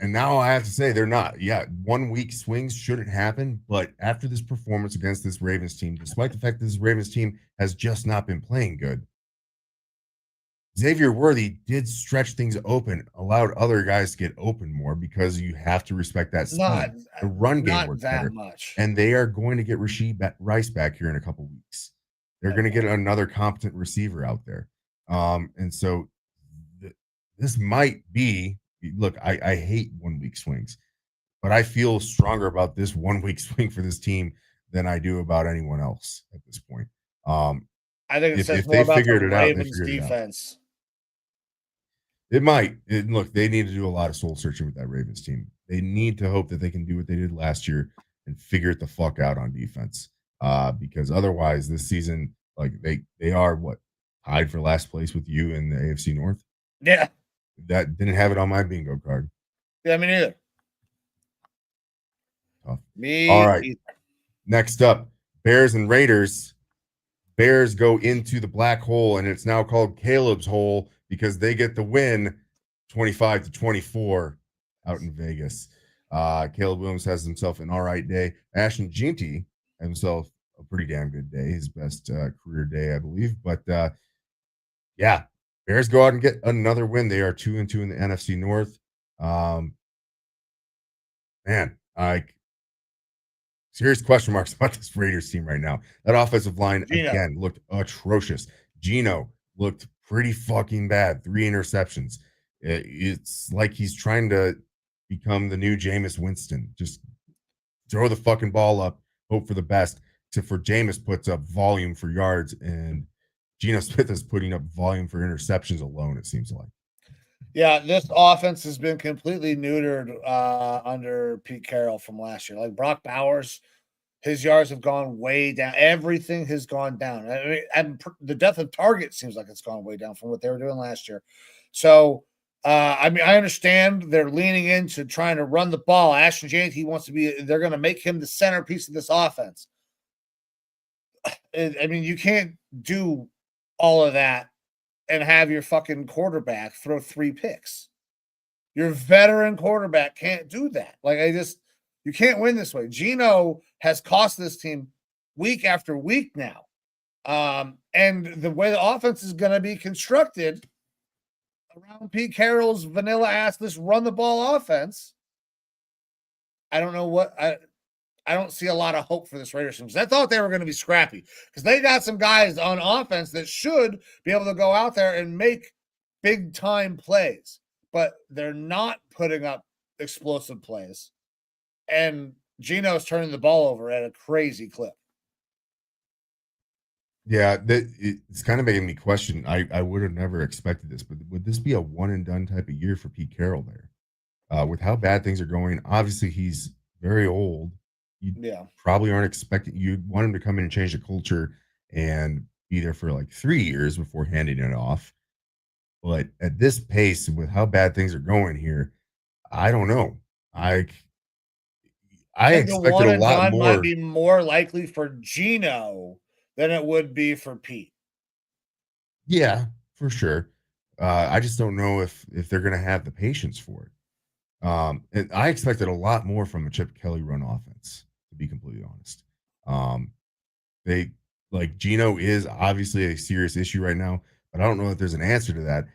And now I have to say they're not. Yeah, 1 week swings shouldn't happen, but after this performance against this Ravens team, despite the fact that this Ravens team has just not been playing good, Xavier Worthy did stretch things open, allowed other guys to get open more because you have to respect that speed. The run game works better, much. And they are going to get Rice back here in a couple weeks. They're going to get another competent receiver out there, and so this might be. Look, I hate 1 week swings, but I feel stronger about this 1 week swing for this team than I do about anyone else at this point. I think if they figured it out, they figured defense. It might. Look, they need to do a lot of soul searching with that Ravens team. They need to hope that they can do what they did last year and figure it the fuck out on defense. Because otherwise, this season, like they are what tied for last place with you in the AFC North. Yeah. That didn't have it on my bingo card. Yeah, me neither. Tough. All right. Either. Next up, Bears and Raiders. Bears go into the black hole, and it's now called Caleb's hole because they get the win 25-24 out in Vegas. Caleb Williams has himself an all right day. Ashton Jeanty had himself a pretty damn good day, his best career day, I believe. But yeah, Bears go out and get another win. They are 2-2 in the NFC North. Man, serious question marks about this Raiders team right now. That offensive line, again, looked atrocious. Gino looked pretty fucking bad. 3 interceptions. It's like he's trying to become the new Jameis Winston. Just throw the fucking ball up, hope for the best. Except for Jameis puts up volume for yards, and Geno Smith is putting up volume for interceptions alone, it seems like. Yeah, this offense has been completely neutered under Pete Carroll from last year. Like Brock Bowers, his yards have gone way down. Everything has gone down. I mean, and the depth of target seems like it's gone way down from what they were doing last year. So, I mean, I understand they're leaning into trying to run the ball. Ashton James, he wants to be. They're going to make him the centerpiece of this offense. I mean, you can't do all of that and have your fucking quarterback throw 3 picks. Your veteran quarterback can't do that. Like, you can't win this way. Gino has cost this team week after week now. And the way the offense is going to be constructed around Pete Carroll's vanilla ass, this run the ball offense, I don't know what I don't see a lot of hope for this Raiders team. I thought they were going to be scrappy because they got some guys on offense that should be able to go out there and make big time plays, but they're not putting up explosive plays. And Gino's turning the ball over at a crazy clip. Yeah, it's kind of making me question. I would have never expected this, but would this be a one and done type of year for Pete Carroll there? With how bad things are going, obviously he's very old. You probably aren't expecting. You want him to come in and change the culture and be there for like 3 years before handing it off. But at this pace, with how bad things are going here, I don't know. I expected a lot more. Might be more likely for Gino than it would be for Pete. Yeah, for sure. I just don't know if they're going to have the patience for it. And I expected a lot more from a Chip Kelly run offense, to be completely honest. They like Gino is obviously a serious issue right now, but I don't know if there's an answer to that.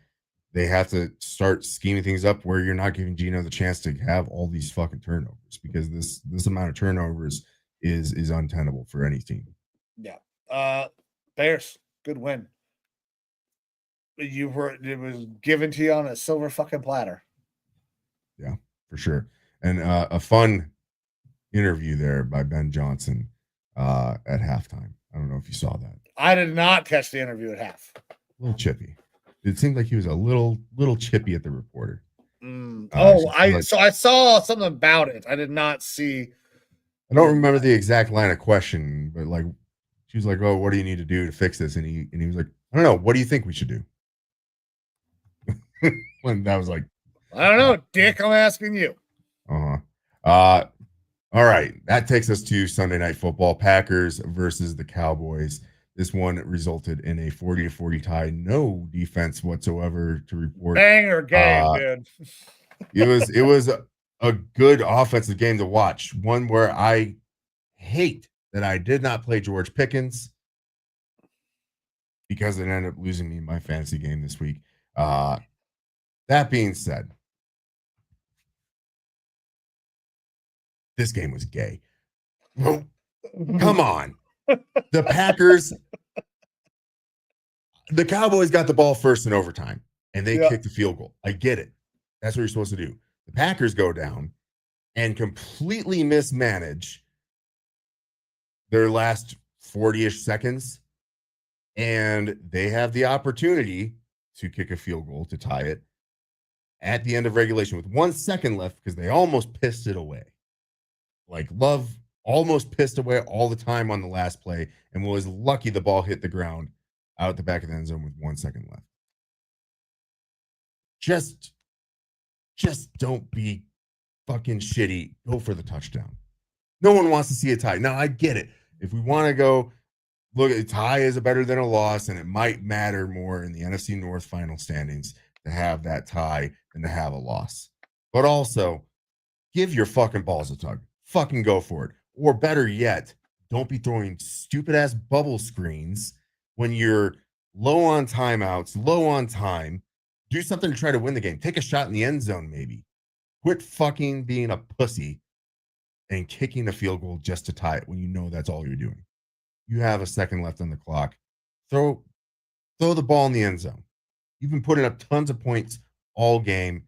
They have to start scheming things up where you're not giving Gino the chance to have all these fucking turnovers, because this amount of turnovers is untenable for any team. Yeah. Bears, good win. It was given to you on a silver fucking platter. Yeah, for sure. And a fun interview there by Ben Johnson at halftime. I don't know if you saw that. I did not catch the interview at half. A little chippy. It seemed like he was a little chippy at the reporter. I saw something about it. I did not see. I don't remember the exact line of question, but like she was like, "Oh, what do you need to do to fix this?" And he was like, "I don't know. What do you think we should do?" when that was like, I don't know, Dick. I'm asking you. all right, that takes us to Sunday Night Football: Packers versus the Cowboys. This one resulted in a 40-40 tie. No defense whatsoever to report. Banger game, dude. It was a good offensive game to watch. One where I hate that I did not play George Pickens because it ended up losing me my fantasy game this week. That being said, this game was gay. Come on. The Packers, the Cowboys got the ball first in overtime, and they kicked the field goal. I get it. That's what you're supposed to do. The Packers go down and completely mismanage their last 40-ish seconds, and they have the opportunity to kick a field goal to tie it at the end of regulation with 1 second left because they almost pissed it away. Like Love almost pissed away all the time on the last play and was lucky the ball hit the ground out the back of the end zone with 1 second left. Just don't be fucking shitty. Go for the touchdown. No one wants to see a tie. Now, I get it. If we want to go, look, a tie is better than a loss, and it might matter more in the NFC North final standings to have that tie than to have a loss. But also, give your fucking balls a tug. Fucking go for it. Or better yet, don't be throwing stupid-ass bubble screens when you're low on timeouts, low on time. Do something to try to win the game. Take a shot in the end zone, maybe. Quit fucking being a pussy and kicking a field goal just to tie it when you know that's all you're doing. You have a second left on the clock. Throw the ball in the end zone. You've been putting up tons of points all game.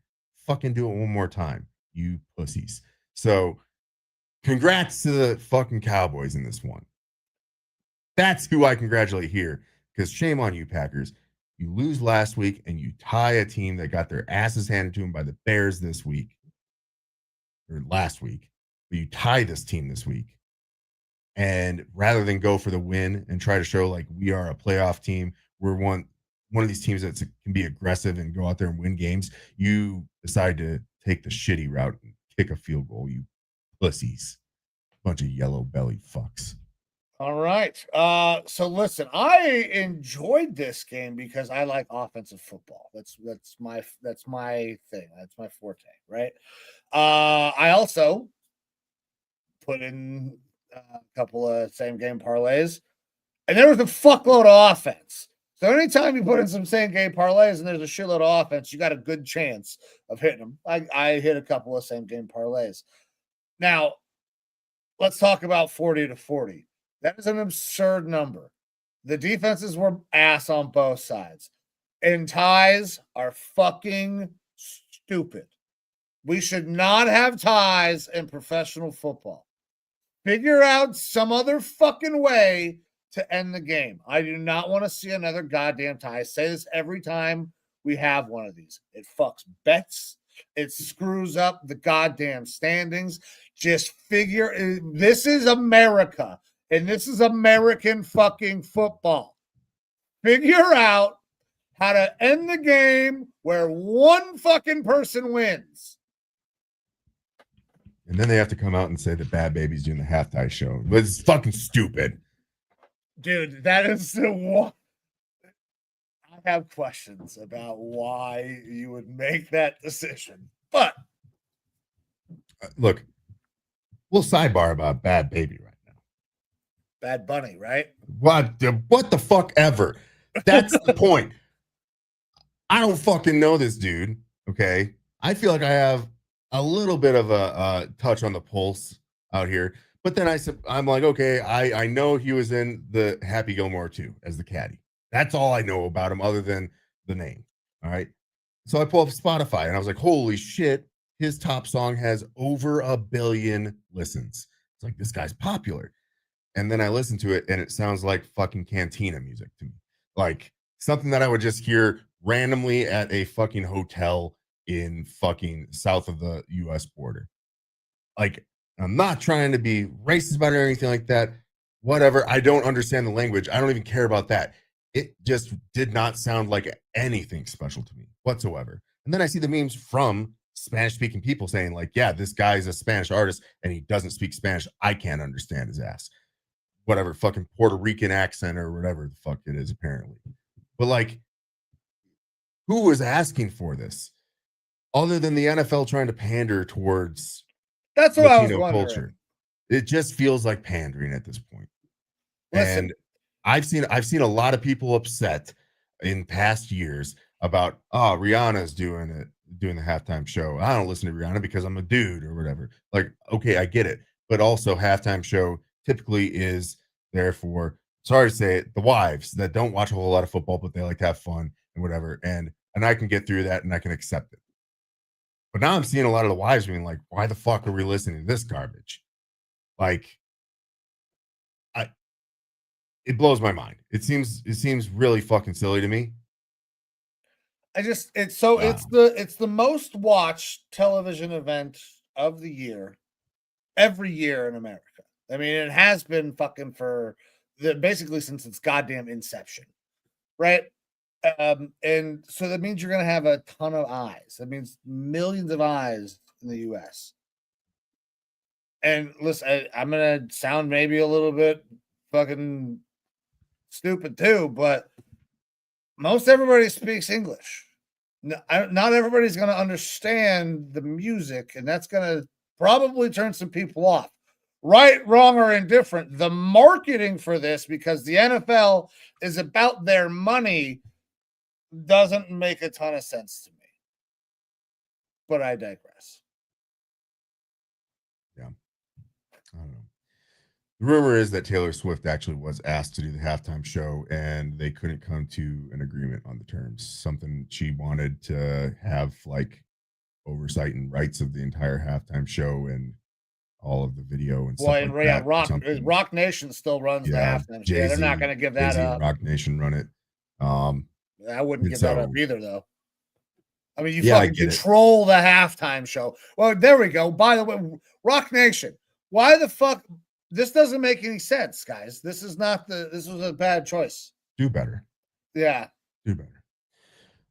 Fucking do it one more time, you pussies. So, congrats to the fucking Cowboys in this one. That's who I congratulate here, because shame on you, Packers. You lose last week and you tie a team that got their asses handed to them by the Bears this week, or last week. But you tie this team this week. And rather than go for the win and try to show like we are a playoff team, we're one of these teams that can be aggressive and go out there and win games, you decide to take the shitty route and kick a field goal, you pussies. Bunch of yellow belly fucks. All right. So listen, I enjoyed this game because I like offensive football. That's my thing. That's my forte, right? I also put in a couple of same game parlays, and there was a fuckload of offense. So anytime you put in some same game parlays and there's a shitload of offense, you got a good chance of hitting them. I hit a couple of same game parlays. Now, let's talk about 40-40. That is an absurd number. The defenses were ass on both sides. And ties are fucking stupid. We should not have ties in professional football. Figure out some other fucking way to end the game. I do not want to see another goddamn tie. I say this every time we have one of these. It fucks bets. It screws up the goddamn standings. Just figure, this is America. And this is American fucking football. Figure out how to end the game where one fucking person wins. And then they have to come out and say that Bad Baby's doing the halftime show. But it's fucking stupid. Dude, that is the one. I have questions about why you would make that decision. But look, we'll sidebar about Bad Baby right now. Bad Bunny, right? What the fuck ever. That's the point. I don't fucking know this dude, okay? I feel like I have a little bit of a touch on the pulse out here. But then I'm like, okay, I know he was in the Happy Gilmore 2 as the caddy. That's all I know about him other than the name, all right? So I pull up Spotify, and I was like, holy shit, his top song has over 1 billion listens. It's like, this guy's popular. And then I listened to it, and it sounds like fucking Cantina music to me. Like something that I would just hear randomly at a fucking hotel in fucking south of the U.S. border. Like, I'm not trying to be racist about it or anything like that. Whatever. I don't understand the language. I don't even care about that. It just did not sound like anything special to me. whatsoever. And then I see the memes from Spanish-speaking people saying, like, yeah, this guy's a Spanish artist and he doesn't speak Spanish. I can't understand his ass. Whatever fucking Puerto Rican accent or whatever the fuck it is, apparently. But like, who was asking for this other than the NFL trying to pander towards That's what I was Latino wondering. culture? It just feels like pandering at this point. Listen, And I've seen a lot of people upset in past years about, oh, Rihanna's doing the halftime show. I don't listen to Rihanna because I'm a dude or whatever. Like, okay, I get it. But also halftime show typically is there for, sorry to say it, the wives that don't watch a whole lot of football, but they like to have fun and whatever. And I can get through that and I can accept it. But now I'm seeing a lot of the wives being like, why the fuck are we listening to this garbage? Like, it blows my mind. It seems really fucking silly to me. it's the most watched television event of the year every year in America. I mean, it has been fucking basically since its goddamn inception, right? And so that means you're gonna have a ton of eyes. That means millions of eyes in the U.S. And listen, I'm gonna sound maybe a little bit fucking stupid too, but most everybody speaks English. Not everybody's going to understand the music, and that's going to probably turn some people off. Right, wrong, or indifferent, the marketing for this, because the NFL is about their money, doesn't make a ton of sense to me. But I digress. Yeah. I don't know. The rumor is that Taylor Swift actually was asked to do the halftime show and they couldn't come to an agreement on the terms. Something she wanted to have like oversight and rights of the entire halftime show and all of the video and stuff like that. Rock Nation still runs the halftime show. They're not going to give that up. Rock Nation run it. I wouldn't give that up either, though. I mean, you fucking control the halftime show. Well, there we go. By the way, Rock Nation, why the fuck? This doesn't make any sense, guys. This was a bad choice. Do better. Yeah. Do better.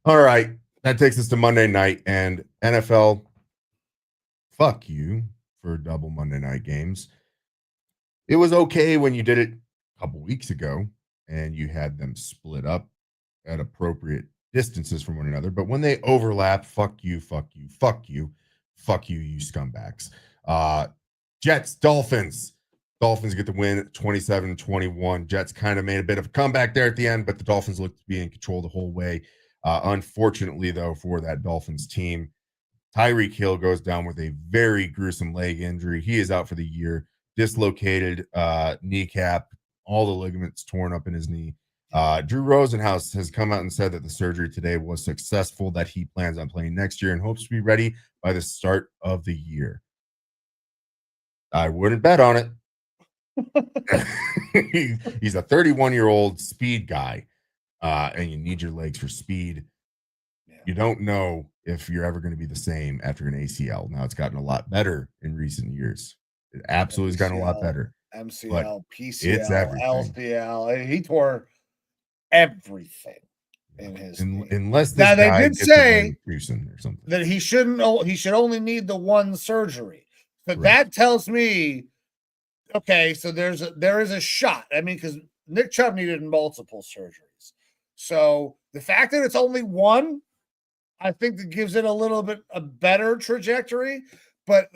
All right. That takes us to Monday night and NFL. Fuck you for double Monday night games. It was okay when you did it a couple weeks ago and you had them split up at appropriate distances from one another. But when they overlap, fuck you, fuck you, fuck you, fuck you, you scumbags. Jets, Dolphins. Dolphins get the win 27-21. Jets kind of made a bit of a comeback there at the end, but the Dolphins looked to be in control the whole way. Unfortunately, though, for that Dolphins team, Tyreek Hill goes down with a very gruesome leg injury. He is out for the year, dislocated kneecap, all the ligaments torn up in his knee. Drew Rosenhaus has come out and said that the surgery today was successful, that he plans on playing next year and hopes to be ready by the start of the year. I wouldn't bet on it. He's a 31-year-old speed guy, and you need your legs for speed. Yeah. You don't know if you're ever going to be the same after an ACL. Now it's gotten a lot better in recent years. It absolutely has gotten a lot better. MCL, PCL, LCL. He tore everything in his unless this now they guy did say or something that he should only need the one surgery. So that tells me, okay, so there is a shot. I mean, because Nick Chubb needed multiple surgeries. So the fact that it's only one, I think that gives it a little bit a better trajectory. But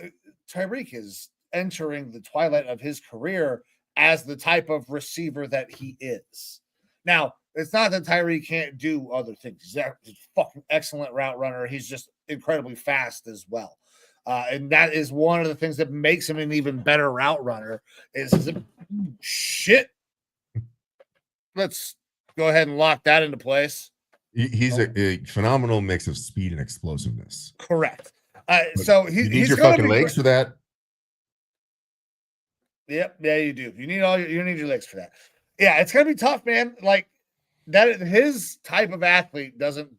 Tyreek is entering the twilight of his career as the type of receiver that he is. Now, it's not that Tyreek can't do other things. He's a fucking excellent route runner. He's just incredibly fast as well. And that is one of the things that makes him an even better route runner is shit. Let's go ahead and lock that into place. He's a phenomenal mix of speed and explosiveness. Correct. So you need your fucking legs for that. Yep. Yeah, you do. You need your legs for that. Yeah, it's gonna be tough, man. Like that, his type of athlete doesn't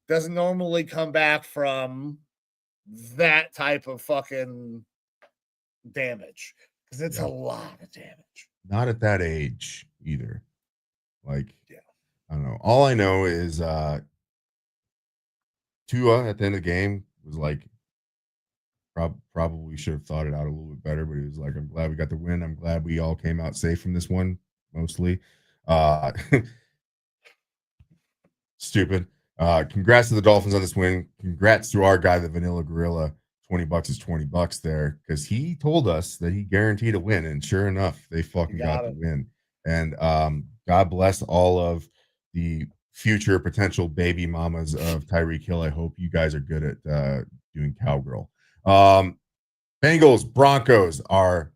normally come back from that type of fucking damage because it's a lot of damage. Not at that age either. Like, I don't know. All I know is Tua at the end of the game was like, probably should have thought it out a little bit better, but he was like, I'm glad we got the win. I'm glad we all came out safe from this one, mostly. Uh, stupid. Congrats to the Dolphins on this win. Congrats to our guy, the Vanilla Gorilla. $20 is $20 there because he told us that he guaranteed a win, and sure enough, they fucking got the win. And God bless all of the future potential baby mamas of Tyreek Hill. I hope you guys are good at doing cowgirl. Bengals Broncos are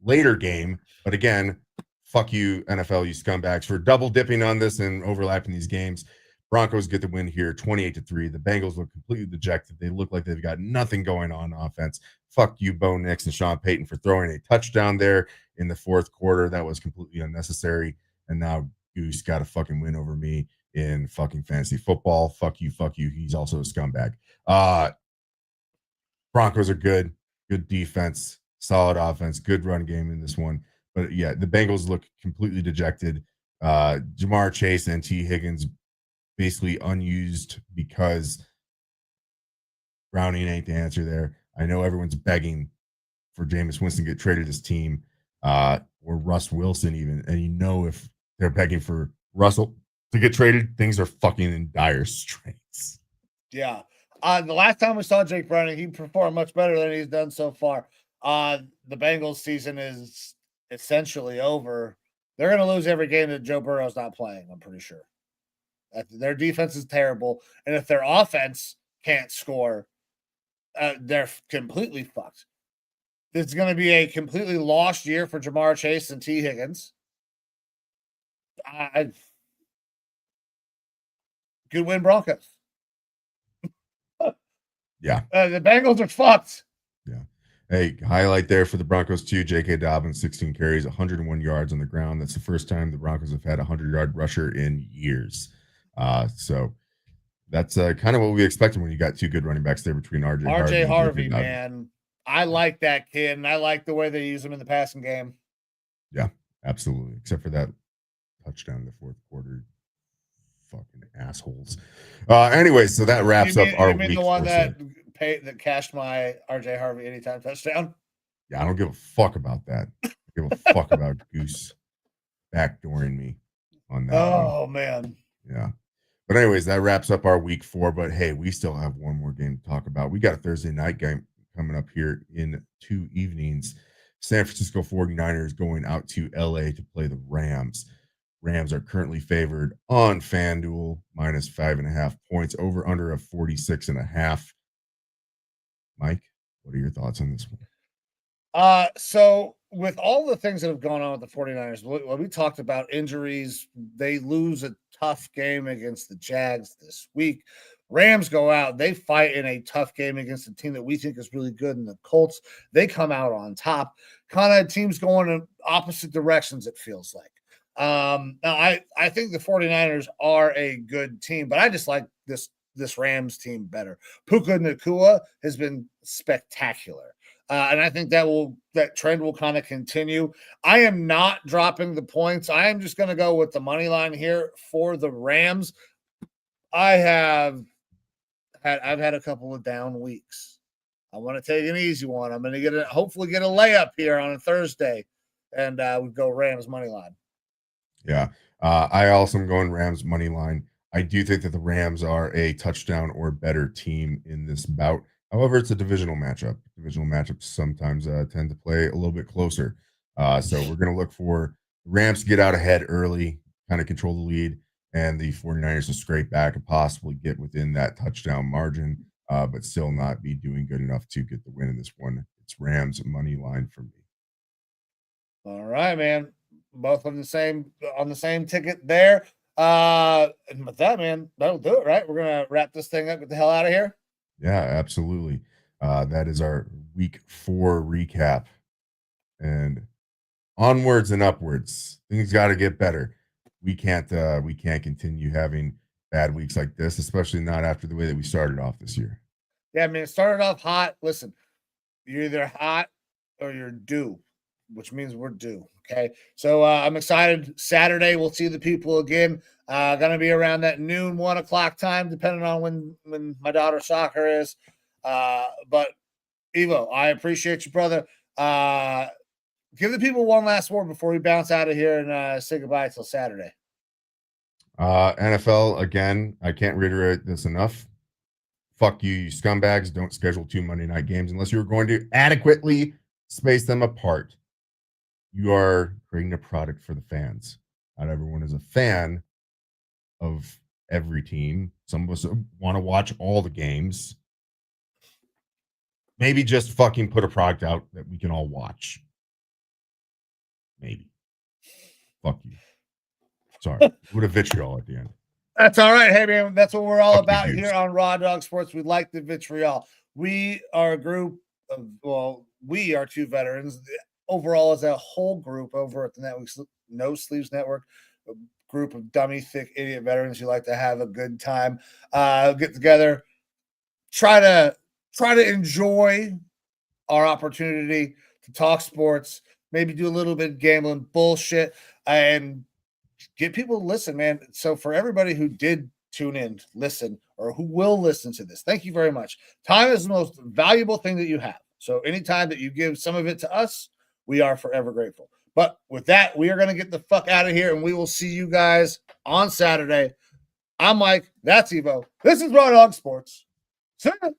later game, but again, fuck you NFL, you scumbags, for double dipping on this and overlapping these games. Broncos get the win here, 28-3. The Bengals look completely dejected. They look like they've got nothing going on offense. Fuck you, Bo Nix and Sean Payton, for throwing a touchdown there in the fourth quarter. That was completely unnecessary. And now Goose got a fucking win over me in fucking fantasy football. Fuck you, fuck you. He's also a scumbag. Broncos are good defense, solid offense, good run game in this one. But yeah, the Bengals look completely dejected. Jamar Chase and T. Higgins basically unused because Browning ain't the answer there. I know everyone's begging for Jameis Winston to get traded his team, or Russ Wilson even. And you know, if they're begging for Russell to get traded, things are fucking in dire straits. Yeah. The last time we saw Jake Browning, he performed much better than he's done so far. The Bengals season is essentially over. They're going to lose every game that Joe Burrow's not playing, I'm pretty sure. Their defense is terrible. And if their offense can't score, they're completely fucked. This is going to be a completely lost year for Jamar Chase and T. Higgins. Good win, Broncos. Yeah. The Bengals are fucked. Yeah. Hey, highlight there for the Broncos too. J.K. Dobbins, 16 carries, 101 yards on the ground. That's the first time the Broncos have had a 100-yard rusher in years. So that's kind of what we expected when you got two good running backs there between RJ Harvey, man. I like that kid, and I like the way they use him in the passing game. Yeah, absolutely. Except for that touchdown in the fourth quarter. Fucking assholes. Anyways, so that wraps up our week. The one that cashed my RJ Harvey anytime touchdown? Yeah, I don't give a fuck about that. I give a fuck about Goose backdooring me on that. Oh, man. Yeah. But anyways, that wraps up our week 4. But hey, we still have one more game to talk about. We got a Thursday night game coming up here in 2 evenings. San Francisco 49ers going out to LA to play the Rams. Rams are currently favored on FanDuel, minus 5.5 points, over under of 46.5. Mike, what are your thoughts on this one? So with all the things that have gone on with the 49ers, when we talked about injuries, they lose a tough game against the Jags this week. Rams go out, they fight in a tough game against a team that we think is really good in the Colts. They come out on top. Kind of teams going in opposite directions, it feels like. Now I think the 49ers are a good team, but I just like this Rams team better. Puka Nacua has been spectacular. And I think that trend will kind of continue. I am not dropping the points. I am just going to go with the money line here for the Rams. I've had a couple of down weeks. I want to take an easy one. I'm going to hopefully get a layup here on a Thursday, and we go Rams money line. Yeah. I also am going Rams money line. I do think that the Rams are a touchdown or better team in this bout. However, it's a divisional matchup. Divisional matchups sometimes tend to play a little bit closer. So we're going to look for the Rams to get out ahead early, kind of control the lead, and the 49ers to scrape back and possibly get within that touchdown margin, but still not be doing good enough to get the win in this one. It's Rams money line for me. All right, man. Both on the same ticket there. And with that, man, that'll do it, right? We're going to wrap this thing up, get the hell out of here. Yeah, absolutely. That is our week 4 recap. And onwards and upwards. Things got to get better. We can't continue having bad weeks like this, especially not after the way that we started off this year. Yeah, I mean, it started off hot. Listen, you're either hot or you're due. which means we're due. Okay. So I'm excited. Saturday, we'll see the people again. Gonna be around that noon, 1 o'clock time, depending on when my daughter's soccer is. But Evo, I appreciate you, brother. Give the people one last word before we bounce out of here and say goodbye till Saturday. NFL, again, I can't reiterate this enough. Fuck you, you scumbags. Don't schedule 2 Monday night games unless you're going to adequately space them apart. You are creating a product for the fans. Not everyone is a fan of every team. Some of us want to watch all the games. Maybe just fucking put a product out that we can all watch. Maybe. Fuck you. Sorry. With a vitriol at the end. That's all right. Hey, man, that's what we're all Fuck about you, here on Raw Dog Sports. We like the vitriol. We are a group of, we are 2 veterans. Overall, as a whole group over at the Network, No Sleeves Network, a group of dummy, thick, idiot veterans who like to have a good time, get together, try to enjoy our opportunity to talk sports, maybe do a little bit of gambling bullshit, and get people to listen, man. So for everybody who did tune in, listen, or who will listen to this, thank you very much. Time is the most valuable thing that you have. So anytime that you give some of it to us, we are forever grateful. But with that, we are going to get the fuck out of here, and we will see you guys on Saturday. I'm Mike. That's Evo. This is Raw Dog Sports. See ya.